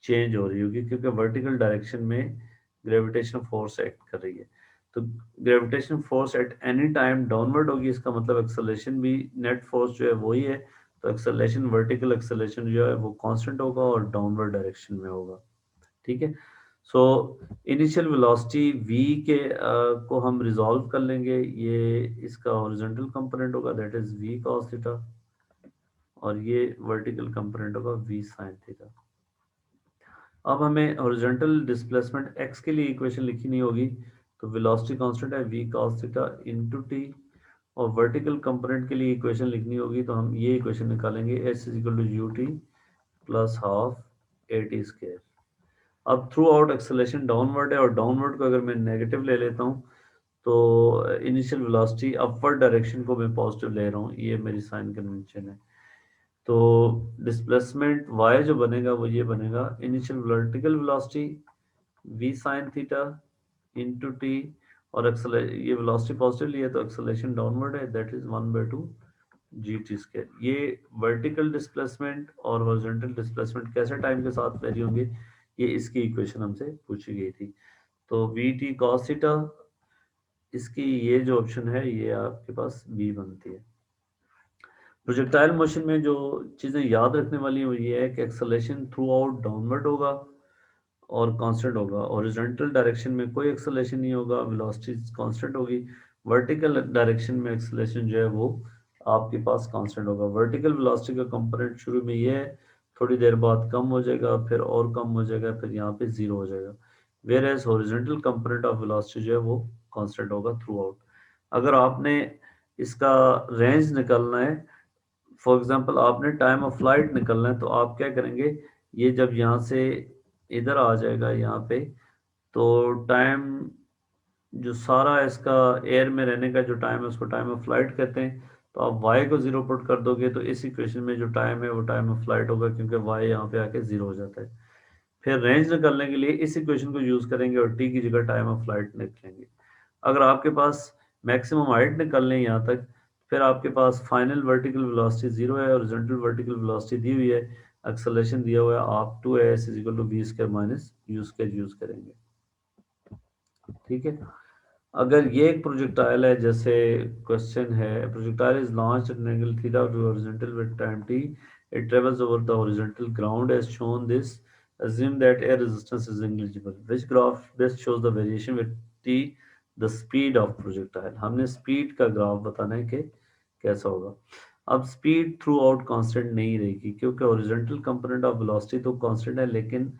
चेंज हो रही होगी क्योंकि वर्टिकल डायरेक्शन में ग्रेविटेशनल फोर्स एक्ट कर रही है। तो gravitational force at any time downward होगी, इसका मतलब एक्सेलरेशन भी नेट फोर्स जो है वही है। तो एक्सेलरेशन, वर्टिकल एक्सेलरेशन जो है वो कांस्टेंट होगा और डाउनवर्ड डायरेक्शन में होगा। ठीक है, सो इनिशियल वेलोसिटी v के को हम रिजॉल्व कर लेंगे, ये इसका हॉरिजॉन्टल कंपोनेंट होगा that is v cos theta, और ये वर्टिकल कंपोनेंट होगा v sin थीटा। अब हमें हॉरिजॉन्टल डिस्प्लेसमेंट x के लिए इक्वेशन लिखनी होगी, तो वेलोसिटी कांस्टेंट है v cos theta into T, और वर्टिकल कंपोनेंट के लिए इक्वेशन लिखनी होगी, तो हम ये इक्वेशन निकालेंगे h is equal to u t plus half a t square. अब थ्रू आउट एक्सेलरेशन डाउनवर्ड है, और डाउनवर्ड को अगर मैं नेगेटिव ले लेता हूँ तो इनिशियल वेलोसिटी अपवर्ड डायरेक्शन को मैं पॉजिटिव ले रहा हूँ, ये मेरी साइन कन्वेंशन है। तो डिस्प्लेसमेंट y जो बनेगा वो ये बनेगा, initial vertical velocity v sin theta into T, और ये वेलोसिटी पॉजिटिव लिए तो एक्सेलरेशन डाउनवर्ड है, that is 1/2 G T square. ये वर्टिकल डिस्प्लेसमेंट और हॉरिजॉन्टल डिस्प्लेसमेंट कैसे टाइम के साथ वेरी होंगे, ये इसकी इक्वेशन हमसे पूछी गई थी। तो वी टी कॉस थीटा, इसकी ये जो ऑप्शन है ये आपके पास बी बनती है। प्रोजेक्टाइल मोशन में जो चीज़ें याद रखने वाली हैं वो ये है कि एक्सेलरेशन थ्रू आउट डाउनवर्ड होगा और कांस्टेंट होगा। हॉरिजॉन्टल डायरेक्शन में कोई एक्सेलरेशन नहीं होगा, वेलोसिटी कांस्टेंट होगी। वर्टिकल डायरेक्शन में एक्सेलरेशन जो है वो आपके पास कांस्टेंट होगा। वर्टिकल वेलोसिटी का कंपोनेंट शुरू में ये है, थोड़ी देर बाद कम हो जाएगा, फिर और कम हो जाएगा, फिर यहाँ पे जीरो हो जाएगा। Whereas horizontal component of velocity जो है वो कांस्टेंट होगा थ्रू आउट। अगर आपने इसका रेंज निकालना है, फॉर एग्जांपल आपने टाइम ऑफ फ्लाइट निकलना है, तो आप क्या करेंगे, ये जब यहाँ से इधर आ जाएगा यहाँ पे, तो टाइम जो सारा इसका एयर में रहने का जो टाइम है उसको टाइम ऑफ फ्लाइट कहते हैं। तो आप y को जीरो पुट कर दोगे तो इस इक्वेशन में जो टाइम है वो टाइम ऑफ फ्लाइट होगा, क्योंकि y यहाँ पे आके जीरो हो जाता है। फिर रेंज निकालने के लिए इस इक्वेशन को यूज करेंगे और t की जगह टाइम ऑफ फ्लाइट निकलेंगे। अगर आपके पास मैक्सिमम हाइट निकालनी है यहाँ तक, फिर आपके पास फाइनल वर्टिकल वेलोसिटी जीरो है, हॉरिजॉन्टल वर्टिकल वेलोसिटी दी हुई है, एक्सेलरेशन दिया हुआ है, आप 2as is equal to v square minus u square use करेंगे। ठीक है। अगर ये एक प्रोजेक्टाइल है, जैसे क्वेश्चन है, projectile is launched at an angle theta to horizontal with time t, it travels over the horizontal ground as shown this, assume that air resistance is negligible, which graph best shows the variation with t, the speed of projectile। हमने स्पीड का ग्राफ बताना है कि कैसा होगा। अब स्पीड थ्रू आउट कॉन्स्टेंट नहीं रहेगी, क्योंकि ओरिजेंटल कंपोनेंट ऑफ वेलोसिटी तो कांस्टेंट है, लेकिन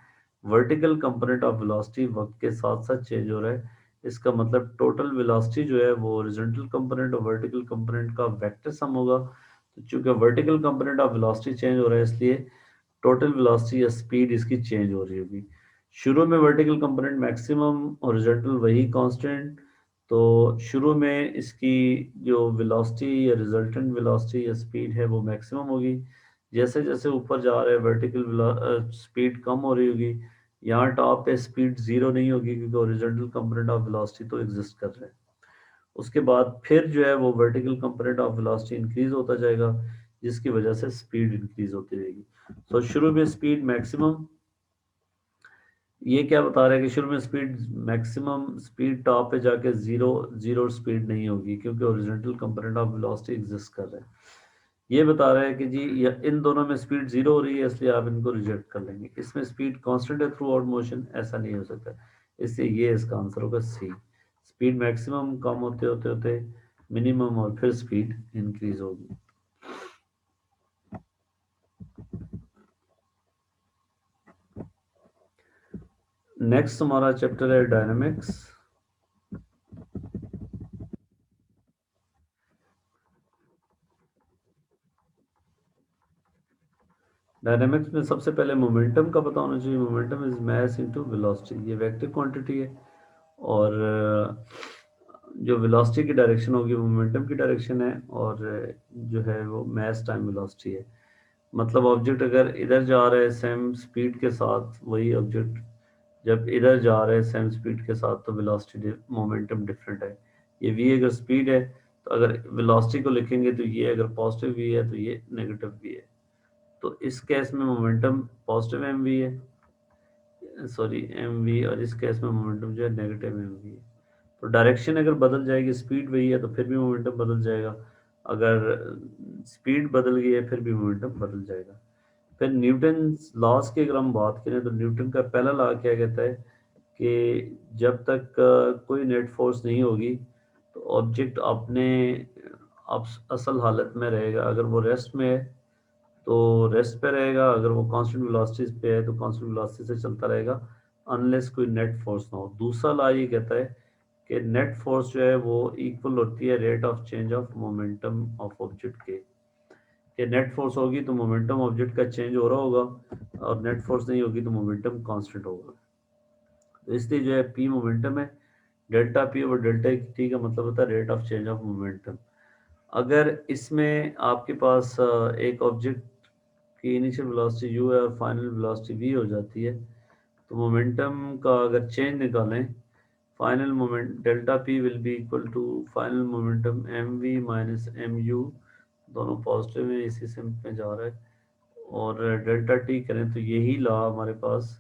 वर्टिकल कंपोनेंट ऑफ वेलोसिटी वक्त के साथ साथ चेंज हो रहा है। इसका मतलब टोटल वेलोसिटी जो है वो ओरिजेंटल कंपोनेंट और वर्टिकल कंपोनेंट का वेक्टर सम होगा। तो चूंकि vertical component of velocity change हो रहा है, इसलिए टोटल वेलोसिटी या स्पीड इसकी चेंज हो रही होगी। शुरू में वर्टिकल कंपोनेंट मैक्सिमम, ओरिजेंटल वही कांस्टेंट। तो शुरू में इसकी जो वेलोसिटी या रिजल्टेंट वेलोसिटी या स्पीड है वो मैक्सिमम होगी। जैसे जैसे ऊपर जा रहे हैं वर्टिकल स्पीड कम हो रही होगी। यहाँ टॉप पे स्पीड जीरो नहीं होगी, क्योंकि ओरिजेंटल कंपोनेंट ऑफ वेलोसिटी तो एग्जिस्ट कर रहा है। उसके बाद फिर जो है वो vertical component of velocity increase होता जाएगा, जिसकी वजह से स्पीड इंक्रीज होती रहेगी। तो शुरू में स्पीड मैक्सिमम, ये क्या बता रहा है कि शुरू में स्पीड मैक्सिमम, स्पीड टॉप पे जाके जीरो जीरो स्पीड नहीं होगी, क्योंकि original component of velocity exist कर रहा है। ये बता रहा है कि जी इन दोनों में स्पीड जीरो हो रही है, इसलिए आप इनको रिजेक्ट कर लेंगे। इसमें स्पीड कांस्टेंट है थ्रू आउट मोशन, ऐसा नहीं हो सकता, इसलिए ये इसका आंसर होगा सी। स्पीड मैक्सिमम कम होते होते होते मिनिमम, और फिर स्पीड इंक्रीज होगी। नेक्स्ट हमारा चैप्टर है डायनामिक्स। डायनामिक्स में सबसे पहले मोमेंटम का पता होना चाहिए। Momentum is mass into velocity, ये वेक्टर क्वांटिटी है, और जो वेलोसिटी की डायरेक्शन होगी मोमेंटम की डायरेक्शन है, और जो है वो मास टाइम वेलोसिटी है। मतलब ऑब्जेक्ट अगर इधर जा रहा है सेम स्पीड के साथ, वही ऑब्जेक्ट जब इधर जा रहा है सेम स्पीड के साथ, तो वेलोसिटी मोमेंटम डिफरेंट है। ये v अगर स्पीड है, तो अगर वेलोसिटी को लिखेंगे तो ये अगर पॉजिटिव v है तो ये नेगेटिव v है। तो इस केस में मोमेंटम पॉजिटिव एम वी है, सॉरी एम वी, और इस केस में मोमेंटम जो है नेगेटिव एम वी है। तो डायरेक्शन अगर बदल जाएगी, स्पीड वही है तो फिर भी मोमेंटम बदल जाएगा, अगर स्पीड बदल गई है फिर भी मोमेंटम बदल जाएगा। फिर न्यूटन लॉस की अगर हम बात करें, तो न्यूटन का पहला लॉ क्या कहता है कि जब तक कोई नेट फोर्स नहीं होगी तो ऑब्जेक्ट अपने असल हालत में रहेगा। अगर वो रेस्ट में है तो रेस्ट पे रहेगा। अगर वो कांस्टेंट वेलोसिटी पे है तो कांस्टेंट वेलोसिटी से चलता रहेगा अनलेस कोई नेट फोर्स ना हो। दूसरा लॉ ये कहता है कि नेट फोर्स जो है वो इक्वल होती है rate of change of momentum of object के। कि नेट फोर्स होगी तो मोमेंटम ऑब्जेक्ट का चेंज हो रहा होगा और नेट फोर्स नहीं होगी तो मोमेंटम कांस्टेंट होगा। तो इसलिए जो है पी मोमेंटम है, डेल्टा पी और डेल्टा टी का मतलब होता है rate of change of momentum. अगर इसमें आपके पास एक ऑब्जेक्ट की इनिशियल वेलोसिटी u है और फाइनल वेलोसिटी v हो जाती है, तो मोमेंटम का अगर चेंज निकालें, final moment delta p will be equal to final momentum m v minus m u, दोनों पॉजिटिव में इसी से में जा रहा है। और डेल्टा टी करें तो यही लॉ हमारे पास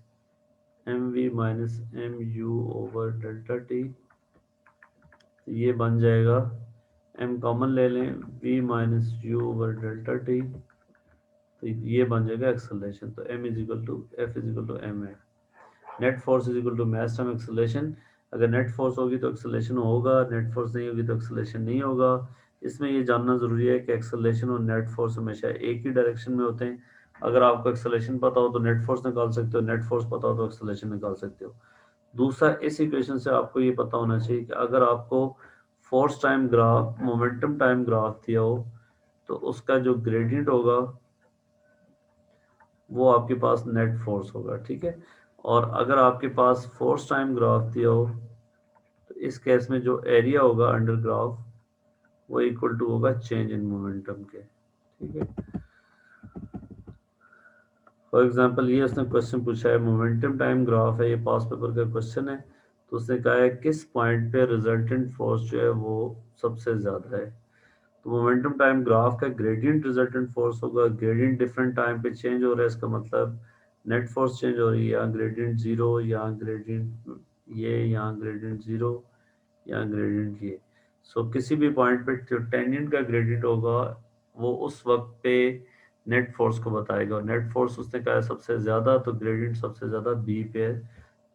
m v minus m u over delta t, तो ये बन जाएगा, एम कॉमन ले लें, v minus u over delta t, तो ये बन जाएगा एक्सेलरेशन। तो m is equal to f is equal to m है। Net force is equal to mass time acceleration. अगर नेट फोर्स होगी तो एक्सेलरेशन होगा, नेट फोर्स नहीं होगी तो एक्सेलरेशन नहीं होगा। इसमें ये जानना ज़रूरी है कि एक्सेलरेशन और नेट फोर्स हमेशा एक ही डायरेक्शन में होते हैं। अगर आपको एक्सेलरेशन पता हो तो नेट फोर्स निकाल सकते हो, नेट फोर्स पता हो तो एक्सेलरेशन निकाल सकते हो। दूसरा, इस इक्वेशन से आपको ये पता होना चाहिए कि अगर आपको force time graph, momentum time graph दिया हो तो उसका जो ग्रेडियंट होगा वो आपके पास नेट फोर्स होगा, ठीक है। और अगर आपके पास फोर्स टाइम ग्राफ दिया हो तो इस केस में जो एरिया होगा अंडर ग्राफ वो इक्वल टू होगा चेंज इन मोमेंटम के, ठीक है। फॉर एग्जांपल ये उसने क्वेश्चन पूछा है, मोमेंटम टाइम ग्राफ है, ये पास पेपर का क्वेश्चन है। तो उसने कहा है किस पॉइंट पे रिजल्टेंट फोर्स जो है वो सबसे ज़्यादा है। तो मोमेंटम टाइम ग्राफ का ग्रेडियंट रिजल्टेंट फोर्स होगा। ग्रेडियंट डिफरेंट टाइम पे चेंज हो रहा है, इसका मतलब नेट फोर्स चेंज हो रही है। यहाँ ग्रेडियंट जीरो, यहाँ ग्रेडियंट ये, यहाँ ग्रेडियंट जीरो, यहाँ ग्रेडियंट ये। सो किसी भी पॉइंट पे जो टेंजेंट का ग्रेडियंट होगा वो उस वक्त पे नेट फोर्स को बताएगा। और नेट फोर्स उसने कहा है सबसे ज़्यादा, तो ग्रेडियंट सबसे ज़्यादा बी पे है,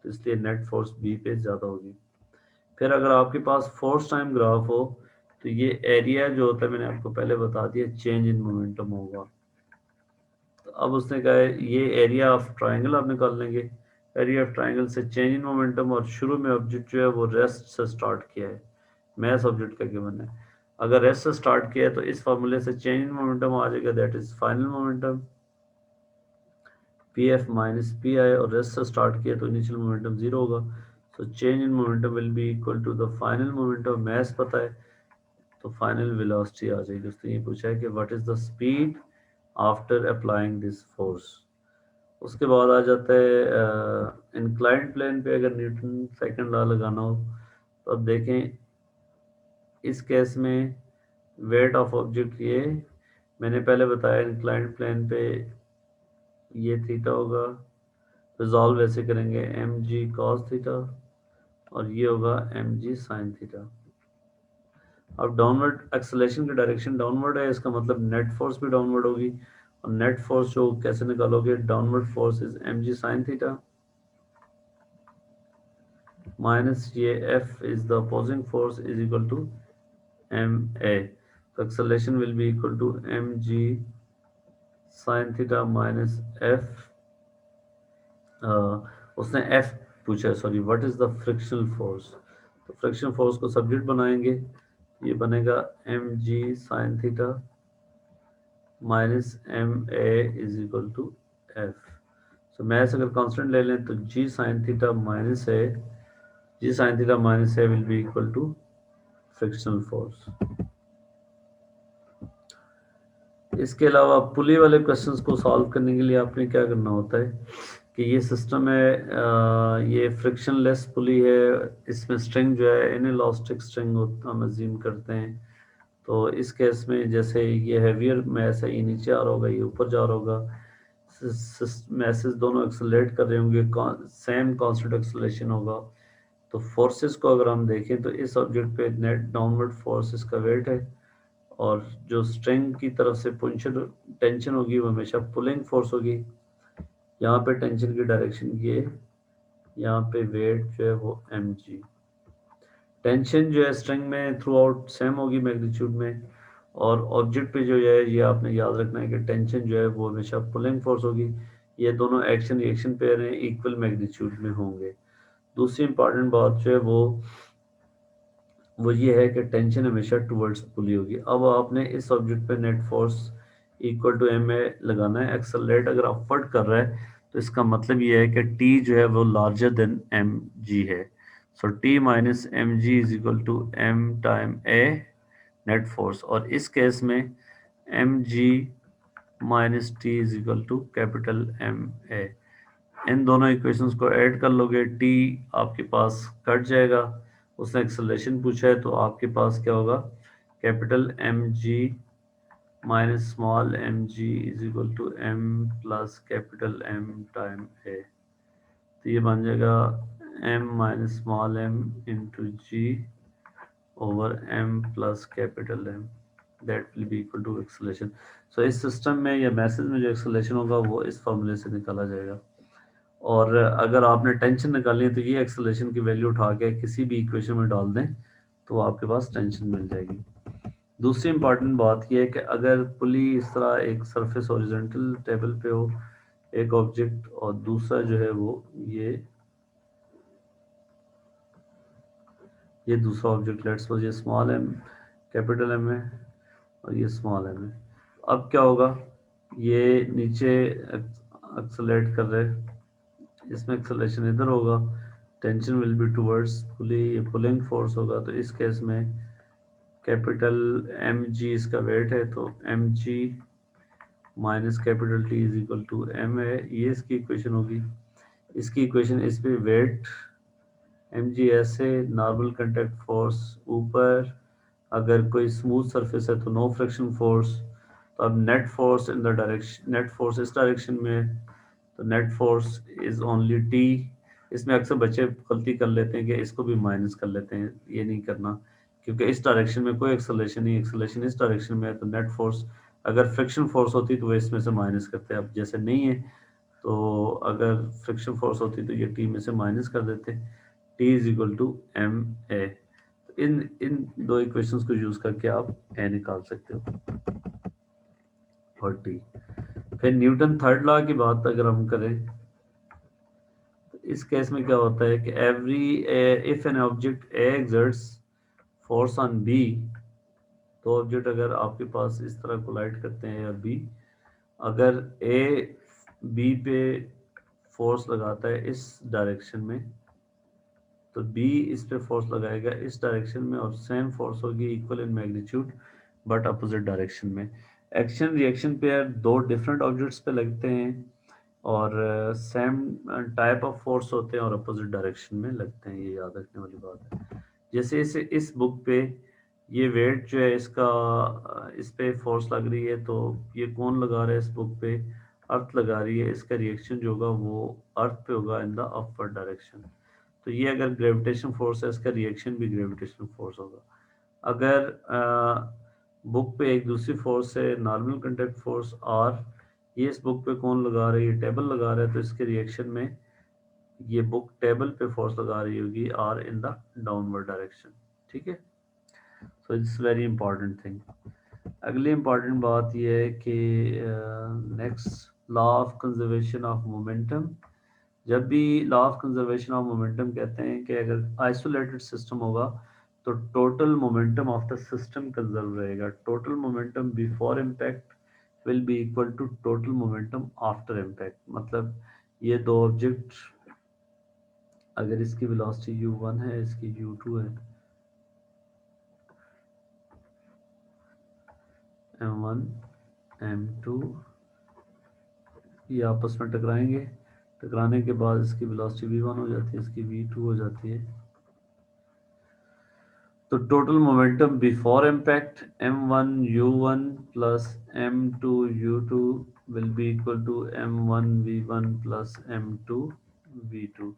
तो इसलिए नेट फोर्स बी पे ज़्यादा होगी। फिर अगर आपके पास फोर्स टाइम ग्राफ हो तो ये एरिया जो होता है मैंने आपको पहले बता दिया चेंज इन मोमेंटम होगा। तो अब उसने कहा है ये एरिया ऑफ ट्राइंगल आप निकाल लेंगे। एरिया ऑफ ट्राइंगल से चेंज इन मोमेंटम, और शुरू में ऑब्जेक्ट जो है वो रेस्ट से स्टार्ट किया है, मैस ऑब्जेक्ट का गिवन है। अगर रेस्ट से स्टार्ट किया है तो इस फॉर्मूले से चेंज इन मोमेंटम आ जाएगा, that is final momentum P F minus P I, और रेस्ट से स्टार्ट किया तो इनिशियल मोमेंटम जीरो होगा। So change in momentum will be equal to the final momentum, mass पता है तो फाइनल वेलोसिटी आ जाएगी। उसने ये पूछा है कि what is the speed after applying this force. उसके बाद आ जाता है इंक्लाइंड प्लेन पे अगर न्यूटन सेकंड लॉ लगाना हो तो अब देखें इस केस में वेट ऑफ ऑब्जेक्ट ये मैंने पहले बताया, इंक्लाइंड प्लेन पे ये थीटा होगा, रिजॉल्व ऐसे करेंगे एम जी कॉस थीटा, और ये होगा एम जी साइन थीटा। अब डाउनवर्ड एक्सेलरेशन की डायरेक्शन डाउनवर्ड है, इसका मतलब नेट फोर्स भी डाउनवर्ड होगी। और नेट फोर्स जो कैसे निकालोगे, downward force is m g sine theta minus ये f is the opposing force is equal to m a. तो acceleration will be equal to m g sine theta minus f, उसने एफ पूछा है, sorry, what is the frictional force. तो फ्रिक्शनल फोर्स को सब्जेक्ट बनाएंगे, ये बनेगा m g sine theta minus m a is equal to f. So maths अगर कांस्टेंट ले लें तो g sine theta minus a, g sine theta minus a will be equal to frictional force. इसके अलावा पुली वाले क्वेश्चंस को सॉल्व करने के लिए आपने क्या करना होता है कि ये सिस्टम है, ये फ्रिक्शनलेस पुली है, इसमें स्ट्रिंग जो है इनइलास्टिक स्ट्रिंग हम अज्यूम करते हैं। तो इस केस में जैसे ये हैवियर मैस है, ये नीचे आ रहा होगा, ये ऊपर जा रहा होगा, मैसेज दोनों एक्सेलरेट कर रहे होंगे, सेम कांस्टेंट एक्सेलरेशन होगा। तो फोर्सेस को अगर हम देखें तो इस ऑब्जेक्ट पे नेट डाउनवर्ड फोर्स इसका वेट है, और जो स्ट्रिंग की तरफ से टेंशन होगी वो हमेशा पुलिंग फोर्स होगी। यहाँ पे टेंशन की डायरेक्शन ये, यहाँ पे वेट जो है वो mg। टेंशन जो है स्ट्रिंग में थ्रू आउट सेम होगी मैग्नीट्यूड में, और ऑब्जेक्ट पे जो है ये आपने याद रखना है कि टेंशन जो है वो हमेशा पुलिंग फोर्स होगी। ये दोनों एक्शन रिएक्शन पेयर हैं, इक्वल मैग्नीट्यूड में होंगे। दूसरी इंपॉर्टेंट बात जो है वो ये है कि टेंशन हमेशा टुवर्ड्स पुली होगी। अब आपने इस ऑब्जेक्ट पे net force equal to m a लगाना है। एक्सेलरेट अगर अपवर्ड कर रहा है तो इसका मतलब ये है कि टी जो है वो लार्जर देन एम जी है। So t minus m g is equal to m time a net force, और इस केस में m g minus t is equal to capital m a. इन दोनों इक्वेशंस को ऐड कर लोगे, टी आपके पास कट जाएगा। उसने एक्सेलरेशन पूछा है तो आपके पास क्या होगा, capital m g minus small m g is equal to m plus capital m time a. तो ये बन जाएगा m minus small m into g over m plus capital m, that will be equal to acceleration. So इस सिस्टम में या मैसेज में जो एक्सेलरेशन होगा वो इस फॉर्मूले से निकाला जाएगा। और अगर आपने टेंशन निकालनी है तो ये एक्सेलरेशन की वैल्यू उठा के किसी भी इक्वेशन में डाल दें तो आपके पास टेंशन मिल जाएगी। दूसरी इंपॉर्टेंट बात यह है कि अगर पुली इस तरह एक सरफेस हॉरिजॉन्टल टेबल पे हो एक ऑब्जेक्ट, और दूसरा जो है वो ये दूसरा ऑब्जेक्ट लेट्स सपोज ये स्मॉल एम कैपिटल एम है और ये स्मॉल एम है। अब क्या होगा, ये नीचे एक्सेलरेट कर रहे हैं, इसमें एक्सेलरेशन इधर होगा, टेंशन विल बी टुवर्ड्स पुली, ये पुलिंग फोर्स होगा। तो इस केस में कैपिटल एम जी इसका वेट है, तो m g minus capital T is equal to m है, ये इसकी इक्वेशन होगी। इसकी इक्वेशन इस पे वेट एम जी ऐसे, नॉर्मल कंटेक्ट फोर्स ऊपर, अगर कोई स्मूथ सरफेस है तो नो फ्रिक्शन फोर्स। तो अब net force in the direction, net force इस डायरेक्शन में, तो net force is only T. इसमें अक्सर बच्चे गलती कर लेते हैं कि इसको भी माइनस कर लेते हैं, ये नहीं करना, क्योंकि इस डायरेक्शन में कोई एक्सेलरेशन नहीं, एक्सेलरेशन इस डायरेक्शन में है। तो नेट फोर्स अगर फ्रिक्शन फोर्स होती तो वो इसमें से माइनस करते हैं, अब जैसे नहीं है तो अगर फ्रिक्शन फोर्स होती तो ये टी में से माइनस कर देते। T is equal to m a. इन इन दो इक्वेशंस को यूज करके आप ए निकाल सकते हो और टी। फिर न्यूटन थर्ड लॉ की बात अगर हम करें तो इस केस में क्या होता है कि every if an object A exerts force on B, तो ऑब्जेक्ट अगर आपके पास इस तरह कोलाइड करते हैं या बी, अगर ए बी पे फोर्स लगाता है इस डायरेक्शन में, तो बी इस पे फोर्स लगाएगा इस डायरेक्शन में, और सेम फोर्स होगी equal in magnitude but opposite direction में। एक्शन रिएक्शन पेयर दो डिफरेंट ऑब्जेक्ट्स पे लगते हैं और सेम टाइप ऑफ फोर्स होते हैं और अपोजिट डायरेक्शन में लगते हैं, ये याद रखने वाली बात है। जैसे इस बुक पे ये वेट जो है इसका इस पे फोर्स लग रही है, तो ये कौन लगा रहा है इस बुक पे, अर्थ लगा रही है, इसका रिएक्शन जो होगा वो अर्थ पे होगा इन द अपवर्ड डायरेक्शन। तो ये अगर ग्रेविटेशन फोर्स है, इसका रिएक्शन भी ग्रेविटेशनल फोर्स होगा। अगर बुक पे एक दूसरी फोर्स है नॉर्मल कंटेक्ट फोर्स आर, ये इस बुक पे कौन लगा रही है, टेबल लगा रहा है, तो इसके रिएक्शन में ये बुक टेबल पे फोर्स लगा रही होगी are in the downward direction. ठीक है, so it's very important thing. अगली इंपॉर्टेंट बात यह है कि next law of conservation of momentum. जब भी law of conservation of momentum कहते हैं कि अगर आइसोलेटेड सिस्टम होगा तो total momentum of the system conserve रहेगा। Total momentum before impact will be equal to total momentum after impact. मतलब ये दो ऑब्जेक्ट, अगर इसकी वेलोसिटी u1 है, इसकी u2 है, m1 m2, ये आपस में टकराएंगे, टकराने के बाद इसकी वेलोसिटी v1 हो जाती है, इसकी v2 हो जाती है। तो total momentum before impact m1 u1 plus m2 u2 will be equal to m1 v1 plus m2 v2।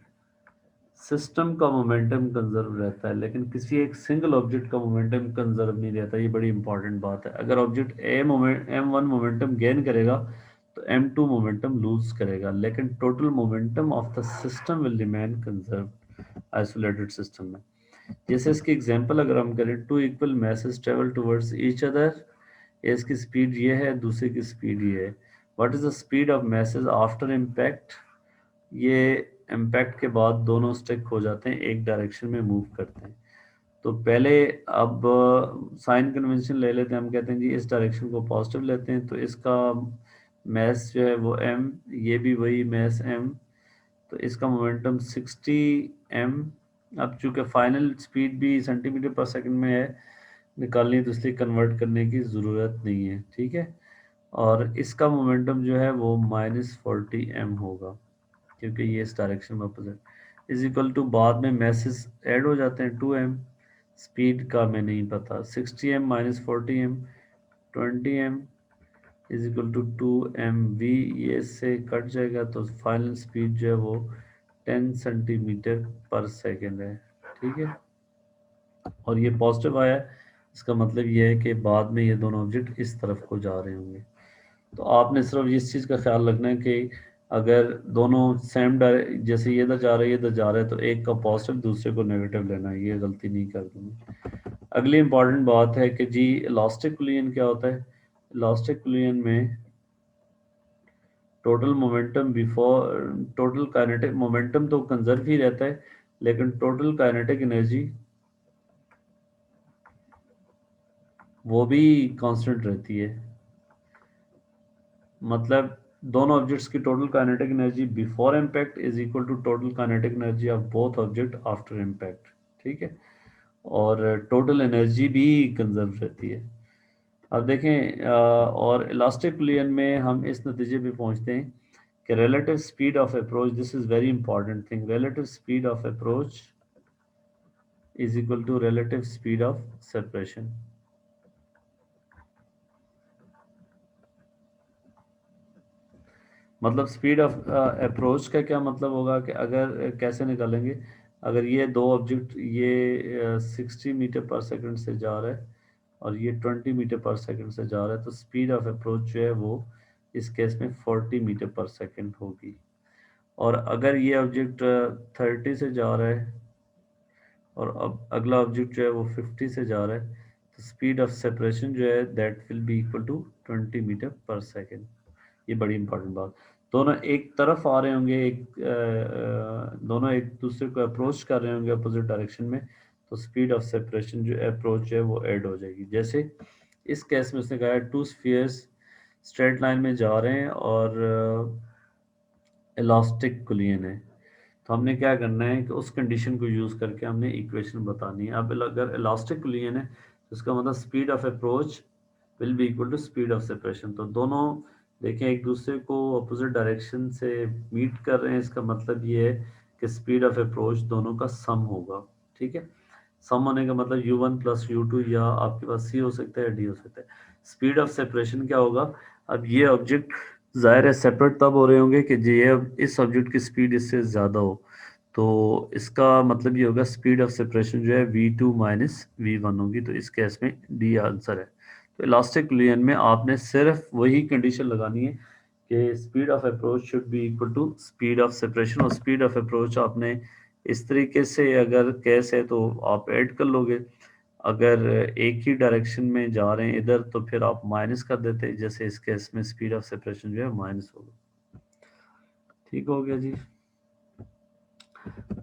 System का मोमेंटम कंजर्व रहता है, लेकिन किसी एक सिंगल ऑब्जेक्ट का मोमेंटम कंजर्व नहीं रहता। ये बड़ी इंपॉर्टेंट बात है। अगर ऑब्जेक्ट m1 मोमेंटम गेन करेगा तो m2 मोमेंटम लूज करेगा, लेकिन total momentum of the system will remain conserve isolated system में। जैसे इसकी एग्जांपल अगर हम करें, two equal masses travel towards each other इसकी स्पीड ये है, दूसरे की स्पीड ये है। What is the speed of masses after impact? ये इम्पैक्ट के बाद दोनों स्टिक हो जाते हैं, एक डायरेक्शन में मूव करते हैं। तो पहले अब साइन कन्वेंशन ले लेते हैं, हम कहते हैं जी इस डायरेक्शन को पॉजिटिव लेते हैं, तो इसका मैस जो है वो m, ये भी वही मैस m, तो इसका मोमेंटम 60 m। अब चूंकि फाइनल स्पीड भी सेंटीमीटर पर सेकंड में है निकालनी, तो इसलिए कन्वर्ट करने की ज़रूरत नहीं है, ठीक है। और इसका मोमेंटम जो है वो -40 m होगा, क्योंकि ये इस डायरेक्शन में अपोजिट इज इक्वल टू, बाद में मैसेज ऐड हो जाते हैं 2m। स्पीड का मैं नहीं पता, 60m minus 40m 20m is equal to 2mv, ये इससे कट जाएगा, तो फाइनल स्पीड जो है वो 10 सेंटीमीटर पर सेकेंड है, ठीक है। और ये पॉजिटिव आया, इसका मतलब ये है कि बाद में ये दोनों ऑब्जेक्ट इस तरफ को जा रहे होंगे। तो आपने सिर्फ इस चीज़ का ख्याल रखना है कि अगर दोनों सेम जैसे ये इधर जा रहा है ये इधर जा रहा है, तो एक का पॉजिटिव दूसरे को नेगेटिव लेना है, ये गलती नहीं कर दूंगी। अगली इंपॉर्टेंट बात है कि जी इलास्टिक कुलियन क्या होता है। इलास्टिक कुलियन में total momentum before total kinetic momentum तो कंजर्व ही रहता है, लेकिन टोटल काइनेटिक एनर्जी वो भी कांस्टेंट रहती है। मतलब दोनों ऑब्जेक्ट्स की total kinetic energy before impact is equal to total kinetic energy of both object after impact, ठीक है। और टोटल एनर्जी भी कंजर्व रहती है। अब देखें और इलास्टिक कुलियन में हम इस नतीजे पे पहुंचते हैं कि relative speed of approach, this is very important thing, relative speed of approach is equal to relative speed of separation. मतलब स्पीड ऑफ अप्रोच का क्या मतलब होगा कि अगर कैसे निकालेंगे, अगर ये दो ऑब्जेक्ट ये 60 मीटर पर सेकंड से जा रहा है और ये 20 मीटर पर सेकंड से जा रहा है, तो स्पीड ऑफ अप्रोच जो है वो इस केस में 40 मीटर पर सेकंड होगी। और अगर ये ऑब्जेक्ट 30 से जा रहा है और अब अगला ऑब्जेक्ट जो है वो 50 से जा रहा है, तो स्पीड ऑफ सेपरेशन जो है that will be equal to 20 metre पर सेकंड। ये बड़ी इंपॉर्टेंट बात। दोनों एक तरफ आ रहे होंगे, दोनों एक दूसरे को अप्रोच कर रहे होंगे अपोजिट डायरेक्शन में, तो स्पीड ऑफ सेपरेशन जो अप्रोच है वो ऐड हो जाएगी। जैसे इस केस में उसने कहा है टू स्फीयर्स स्ट्रेट लाइन में जा रहे हैं और इलास्टिक कुलियन है, तो हमने क्या करना है कि उस कंडीशन को यूज़ करके हमने इक्वेशन बतानी है। अब अगर इलास्टिक कुलियन है तो इसका मतलब speed of approach will be equal to speed of separation. तो दोनों देखें एक दूसरे को अपोजिट डायरेक्शन से मीट कर रहे हैं, इसका मतलब ये है कि स्पीड ऑफ अप्रोच दोनों का सम होगा, ठीक है। सम होने का मतलब u1 प्लस u2, या आपके पास c हो सकता है या d हो सकता है। स्पीड ऑफ सेपरेशन क्या होगा, अब ये ऑब्जेक्ट ज़ाहिर है सेपरेट तब हो रहे होंगे कि ये इस ऑब्जेक्ट की स्पीड इससे ज़्यादा हो, तो इसका मतलब ये होगा स्पीड ऑफ सेपरेशन जो है v2 माइनस v1 होगी, तो इस केस में डी आंसर है। तो इलास्टिक कुलियन में आपने सिर्फ वही कंडीशन लगानी है कि speed of approach should be equal to speed of separation, और स्पीड ऑफ अप्रोच आपने इस तरीके से अगर केस है तो आप ऐड कर लोगे, अगर एक ही डायरेक्शन में जा रहे हैं इधर तो फिर आप माइनस कर देते, जैसे इस केस में स्पीड ऑफ सेपरेशन जो है माइनस होगा। ठीक हो गया जी।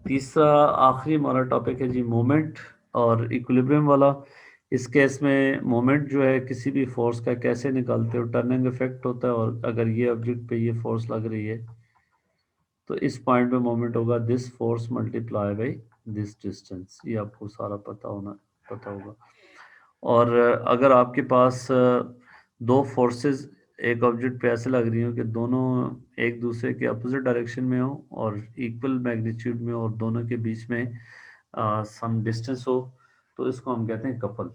तीसरा आखिरी हमारा टॉपिक है जी मोमेंट और इक्विलिब्रियम वाला। इस केस में मोमेंट जो है किसी भी फोर्स का कैसे निकालते हो, टर्निंग इफेक्ट होता है, और अगर ये ऑब्जेक्ट पे ये फोर्स लग रही है तो इस पॉइंट पे मोमेंट होगा this force multiply by this distance, ये आपको सारा पता होगा। और अगर आपके पास दो फोर्सेस एक ऑब्जेक्ट पे ऐसे लग रही हो कि दोनों एक दूसरे के अपोजिट डायरेक्शन में हो और इक्वल मैग्नीट्यूड में, और दोनों के बीच में सम डिस्टेंस हो, तो इसको हम कहते हैं कपल।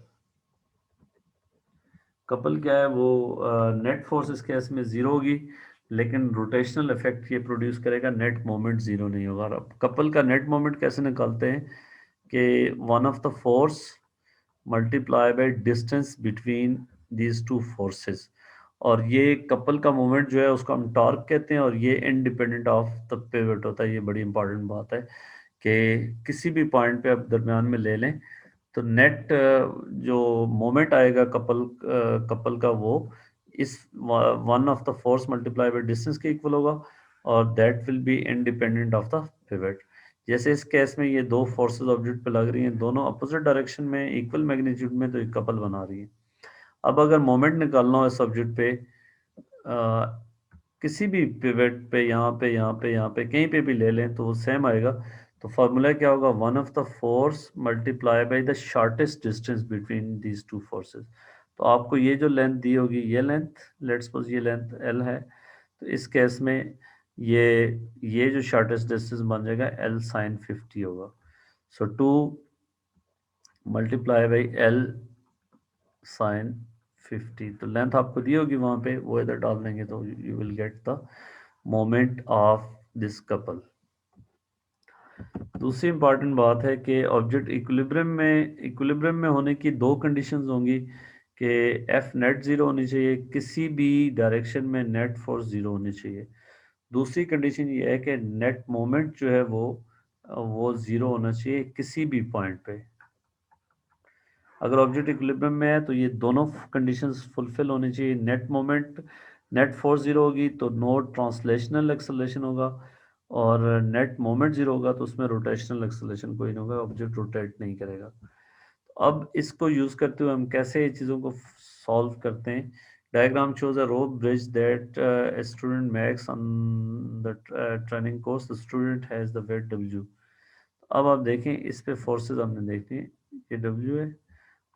कपल क्या है, वो नेट फोर्स इस केस में ज़ीरो होगी, लेकिन रोटेशनल इफेक्ट ये प्रोड्यूस करेगा, नेट मोमेंट ज़ीरो नहीं होगा। और अब कपल का नेट मोमेंट कैसे निकालते हैं कि one of the force multiply by distance between these two forces, और ये कपल का मोमेंट जो है उसको हम टॉर्क कहते हैं, और ये इंडिपेंडेंट ऑफ द पिवट होता है। ये बड़ी इंपॉर्टेंट बात है कि किसी भी पॉइंट पे आप दरमियान में ले लें तो नेट जो मोमेंट आएगा कपल का, वो इस one of the force multiply by distance के इक्वल होगा, और that will be independent of the pivot. जैसे इस केस में ये दो फोर्सेस ऑब्जेक्ट पे लग रही हैं, दोनों अपोजिट डायरेक्शन में इक्वल मैग्नीट्यूड में, तो एक कपल बना रही है। अब अगर मोमेंट निकालना हो इस ऑब्जेक्ट पे किसी भी पिवट पे, यहाँ पे कहीं पे भी ले लें तो वो सेम आएगा। तो फार्मूला क्या होगा, one of the force multiply by the shortest distance between these two forces. तो आपको ये जो लेंथ दी होगी, ये लेंथ, लेट्स सपोज ये लेंथ एल है, तो इस केस में ये ये जो शॉर्टेस्ट डिस्टेंस बन जाएगा एल साइन 50 होगा। सो 2 मल्टीप्लाई बाई एल साइन 50, तो लेंथ आपको दी होगी वहां पे, वो इधर डाल देंगे तो you will get the moment of this couple. दूसरी इंपॉर्टेंट बात है कि ऑब्जेक्ट इक्विलिब्रियम में होने की दो कंडीशंस होंगी कि एफ नेट ज़ीरो होनी चाहिए, किसी भी डायरेक्शन में नेट फोर्स ज़ीरो होनी चाहिए। दूसरी कंडीशन ये है कि नेट मोमेंट जो है वो ज़ीरो होना चाहिए किसी भी पॉइंट पे। अगर ऑब्जेक्ट इक्विलिब्रियम में है तो ये दोनों कंडीशंस फुलफिल होनी चाहिए। Net moment, net force zero होगी तो नो ट्रांसलेशनल एक्सेलरेशन होगा, और नेट मोमेंट ज़ीरो होगा तो उसमें रोटेशनल एक्सेलरेशन कोई नहीं होगा, ऑब्जेक्ट रोटेट नहीं करेगा। अब इसको यूज़ करते हुए हम कैसे ये चीज़ों को सॉल्व करते हैं। Diagram shows a rope bridge that a student makes on the training course. The student has the weight W। अब आप देखें इस पे फोर्सेस हमने देखी, ये W है,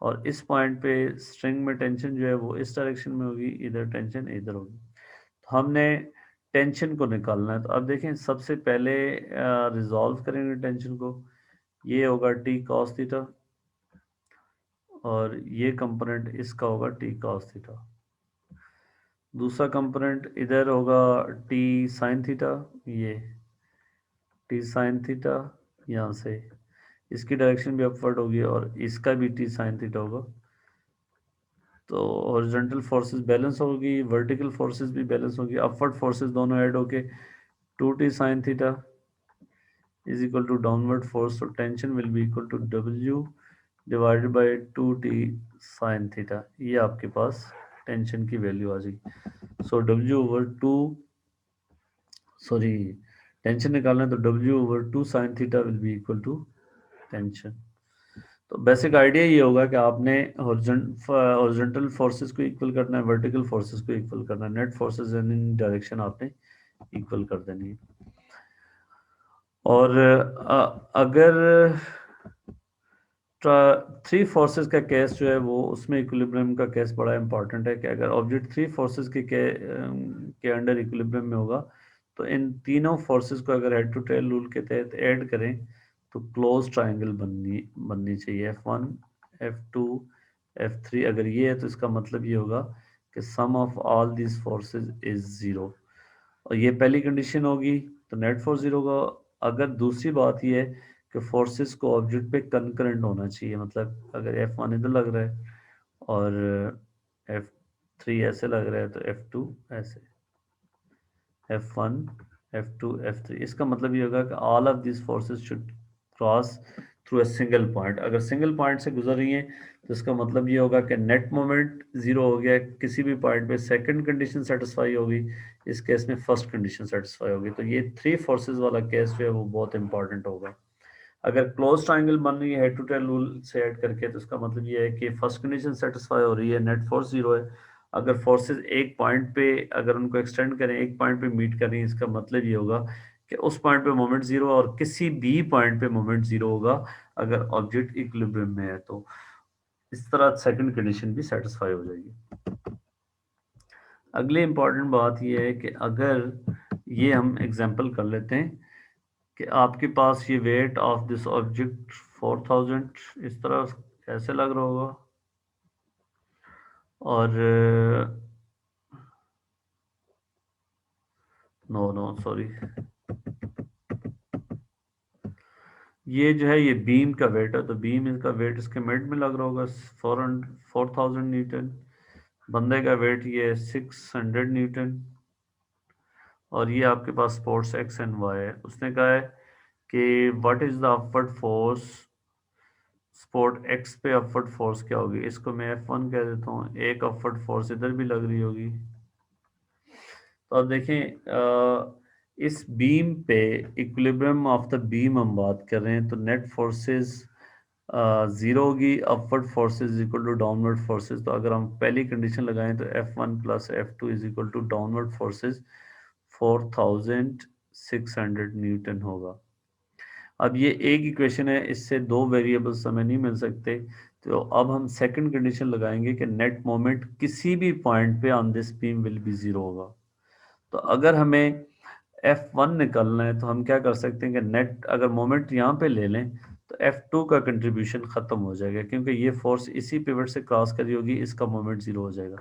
और इस पॉइंट पे स्ट्रिंग में टेंशन जो है वो इस डायरेक्शन में होगी, इधर टेंशन इधर होगी। तो हमने टेंशन को निकालना है। तो अब देखें सबसे पहले रिजॉल्व करेंगे टेंशन को। ये होगा टी कॉस थीटा, और ये कंपोनेंट इसका होगा टी कॉस थीटा। दूसरा कंपोनेंट इधर होगा टी साइन थीटा, ये टी साइन थीटा यहाँ से, इसकी डायरेक्शन भी अपवर्ड होगी, और इसका भी टी साइन थीटा होगा। तो हॉरिजॉन्टल फोर्सेस बैलेंस होगी, वर्टिकल फोर्सेस भी बैलेंस होगी, अपवर्ड फोर्सेस दोनों ऐड होके 2t sin theta is equal to downward force, तो tension will be equal to W divided by 2t sin theta. ये आपके पास टेंशन की वैल्यू आ जाएगी। सो W/2, सॉरी, टेंशन निकालना है तो W/2 sin theta will be equal to tension. तो बेसिक आइडिया ये होगा कि आपने हॉरिजॉन्टल फोर्सेस को इक्वल करना है, वर्टिकल फोर्सेस को इक्वल करना है, नेट फोर्सेस इन डायरेक्शन आपने इक्वल कर देनी है। और अगर थ्री फोर्सेस का केस जो है वो, उसमें इक्विलिब्रियम का केस बड़ा इंपॉर्टेंट है कि अगर ऑब्जेक्ट थ्री फोर्सेस के अंडर इक्विलिब्रियम में होगा, तो इन तीनों फोर्सेस को अगर हेड टू टेल रूल के तहत ऐड करें तो क्लोज ट्राइंगल बननी चाहिए। F1 F2 F3 अगर ये है तो इसका मतलब ये होगा कि sum of all these forces is zero, और ये पहली कंडीशन होगी, तो नेट फोर्स ज़ीरो होगा। अगर दूसरी बात ये है कि फोर्सेस को ऑब्जेक्ट पे कंकरेंट होना चाहिए, मतलब अगर F1 इधर लग रहा है और F3 ऐसे लग रहा है तो F2 ऐसे, F1 F2 F3, इसका मतलब ये होगा कि all of this forces should cross through a single point. अगर सिंगल पॉइंट से गुजर रही हैं तो इसका मतलब ये होगा कि नेट मोमेंट ज़ीरो हो गया किसी भी पॉइंट पे, सेकंड कंडीशन सेटिस्फाई होगी, इस केस में फर्स्ट कंडीशन सेटिस्फाई होगी। तो ये थ्री फोर्सेस वाला केस जो है वो बहुत इंपॉर्टेंट होगा। अगर क्लोज ट्राइंगल बन रही है हेड टू टेल रूल से ऐड करके, तो इसका मतलब ये है कि फर्स्ट कंडीशन सेटिस्फाई हो रही है, नेट फोर्स ज़ीरो है। अगर फोर्सेस एक पॉइंट पे, अगर उनको एक्सटेंड करें, एक पॉइंट पे मीट कर रही है, इसका मतलब ये होगा कि उस पॉइंट पे मोमेंट ज़ीरो, और किसी भी पॉइंट पे मोमेंट ज़ीरो होगा अगर ऑब्जेक्ट इक्विलिब्रियम में है। तो इस तरह सेकंड कंडीशन भी सेटिस्फाई हो जाएगी। अगली इंपॉर्टेंट बात ये है कि अगर ये हम एग्जांपल कर लेते हैं कि आपके पास ये वेट ऑफ दिस ऑब्जेक्ट 4000 इस तरह ऐसे लग रहा होगा, और नो नो सॉरी, ये जो है ये बीम का वेट है, तो बीम इसका वेट इसके मिड में लग रहा होगा 4000 न्यूटन। बंदे का वेट ये 600 न्यूटन, और ये आपके पास फोर्स X एंड Y है। उसने कहा है कि what is the upward force support x पे अपवर्ड फोर्स क्या होगी, इसको मैं F1 कह देता हूँ, एक अपवर्ड फोर्स इधर भी लग रही होगी। तो अब देखें इस बीम पे इक्विलिब्रियम ऑफ द बीम हम बात कर रहे हैं, तो नेट फोर्सेस जीरो होगी, upward forces equal to downward forces. तो अगर हम पहली कंडीशन लगाएं तो F1 plus F2 is equal to downward forces 4600 newton होगा। अब ये एक इक्वेशन है, इससे दो वेरिएबल्स हमें नहीं मिल सकते, तो अब हम सेकंड कंडीशन लगाएंगे कि नेट मोमेंट किसी भी पॉइंट पे on this beam will be zero होगा। तो अगर हमें F1 निकालना है तो हम क्या कर सकते हैं कि नेट अगर मोमेंट यहाँ पे ले लें तो F2 का कंट्रीब्यूशन ख़त्म हो जाएगा, क्योंकि ये फोर्स इसी पिवट से क्रॉस करी होगी, इसका मोमेंट ज़ीरो हो जाएगा।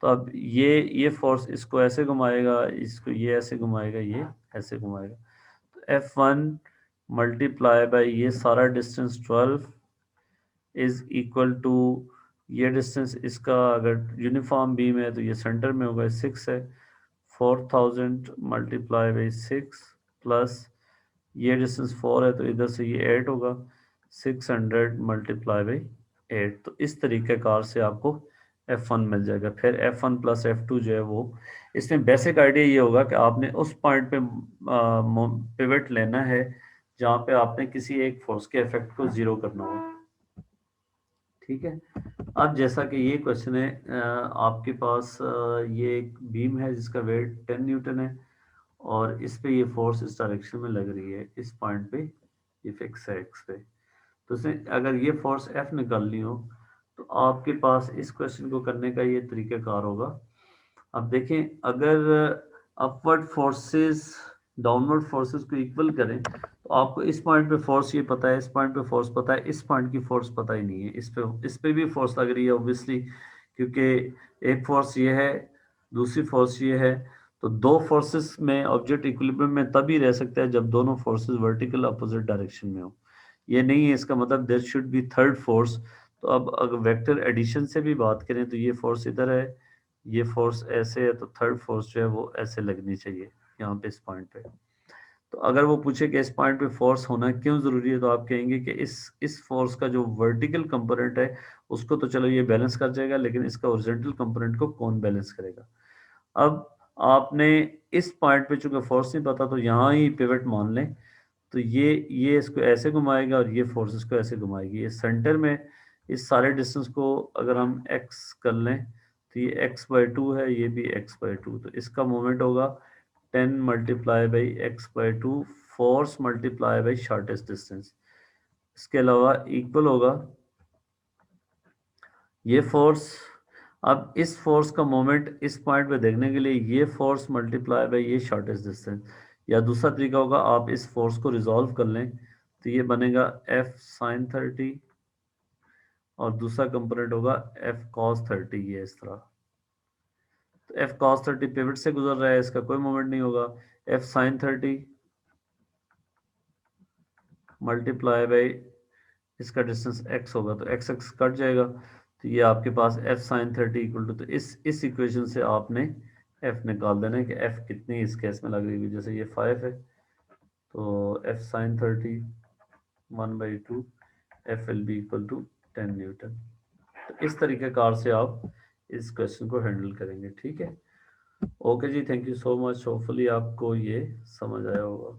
तो अब ये फोर्स इसको ऐसे घुमाएगा, इसको ये ऐसे घुमाएगा, ये ऐसे घुमाएगा। तो F1 मल्टीप्लाई बाई ये सारा डिस्टेंस 12 इज इक्वल टू ये डिस्टेंस, इसका अगर यूनिफॉर्म बीम है तो ये सेंटर में होगा 6 है, 4000 मल्टीप्लाई बाई 6 प्लस ये डिस्टेंस 4 है तो इधर से ये 8 होगा, 600 मल्टीप्लाई बाई 8। तो इस तरीके कार से आपको F1 मिल जाएगा। फिर F1 प्लस F2 जो है वो, इसमें बेसिक आइडिया ये होगा कि आपने उस पॉइंट पे पिवट लेना है जहाँ पे आपने किसी एक फोर्स के इफेक्ट को जीरो करना हो। ठीक है। अब जैसा कि ये क्वेश्चन है, आपके पास ये एक बीम है जिसका वेट 10 न्यूटन है और इस पे ये फोर्स इस डायरेक्शन में लग रही है, इस पॉइंट पे ये फिक्स है एक्स पे। तो इसमें अगर ये फोर्स F निकालनी हो तो आपके पास इस क्वेश्चन को करने का ये तरीकाकार होगा। अब देखें, अगर अपवर्ड फोर्सेस डाउनवर्ड फोर्सेस को इक्वल करें तो आपको इस पॉइंट पे फोर्स ये पता है, इस पॉइंट पे फोर्स पता है, इस पॉइंट की फोर्स पता ही नहीं है। इस पे भी फोर्स लग रही है ऑब्वियसली, क्योंकि एक फोर्स ये है, दूसरी फोर्स ये है। तो दो फोर्सेस में ऑब्जेक्ट इक्विलिब्रियम में तभी रह सकता है जब दोनों फोर्सेस वर्टिकल अपोजिट डायरेक्शन में हो। ये नहीं है इसका मतलब there should be third force. तो अब अगर वेक्टर एडिशन से भी बात करें तो ये फोर्स इधर है, ये फोर्स ऐसे है, तो थर्ड फोर्स जो है वो ऐसे लगनी चाहिए यहाँ पे इस पॉइंट पे। तो अगर वो पूछे कि इस पॉइंट पे फोर्स होना क्यों ज़रूरी है तो आप कहेंगे कि इस फोर्स का जो वर्टिकल कंपोनेंट है उसको तो चलो ये बैलेंस कर जाएगा, लेकिन इसका ओरिजेंटल कंपोनेंट को कौन बैलेंस करेगा। अब आपने इस पॉइंट पे चूंकि फोर्स नहीं पता तो यहाँ ही पिवट मान लें, तो ये इसको ऐसे घुमाएगा और ये फोर्स इसको ऐसे घुमाएगी। ये सेंटर में इस सारे डिस्टेंस को अगर हम x कर लें तो ये x/2 है, ये भी x/2, तो इसका मोमेंट होगा 10 multiply by x/2 force multiply by shortest distance. इसके अलावा इक्वल होगा ये फोर्स। अब इस फोर्स का मोमेंट इस पॉइंट पे देखने के लिए ये फोर्स मल्टीप्लाई बाई ये शॉर्टेस्ट डिस्टेंस, या दूसरा तरीका होगा आप इस फोर्स को रिजॉल्व कर लें तो ये बनेगा F sin 30 और दूसरा कंपोनेंट होगा F cos 30, ये इस तरह। तो F cos 30 पिवट से गुजर रहा है, इसका कोई मोमेंट नहीं होगा। F sin 30 मल्टीप्लाई बाई इसका डिस्टेंस x होगा, तो x x कट जाएगा, तो ये आपके पास F sin 30 इक्वल टू, तो इस इक्वेशन से आपने F निकाल देना है कि F कितनी इस केस में लग रही है। जैसे ये 5 है तो F sin 30 1/2 F will be equal to 10 newton. तो इस तरीके कार से आप इस क्वेश्चन को हैंडल करेंगे। ठीक है, ओके जी, thank you so much, hopefully आपको ये समझ आया होगा।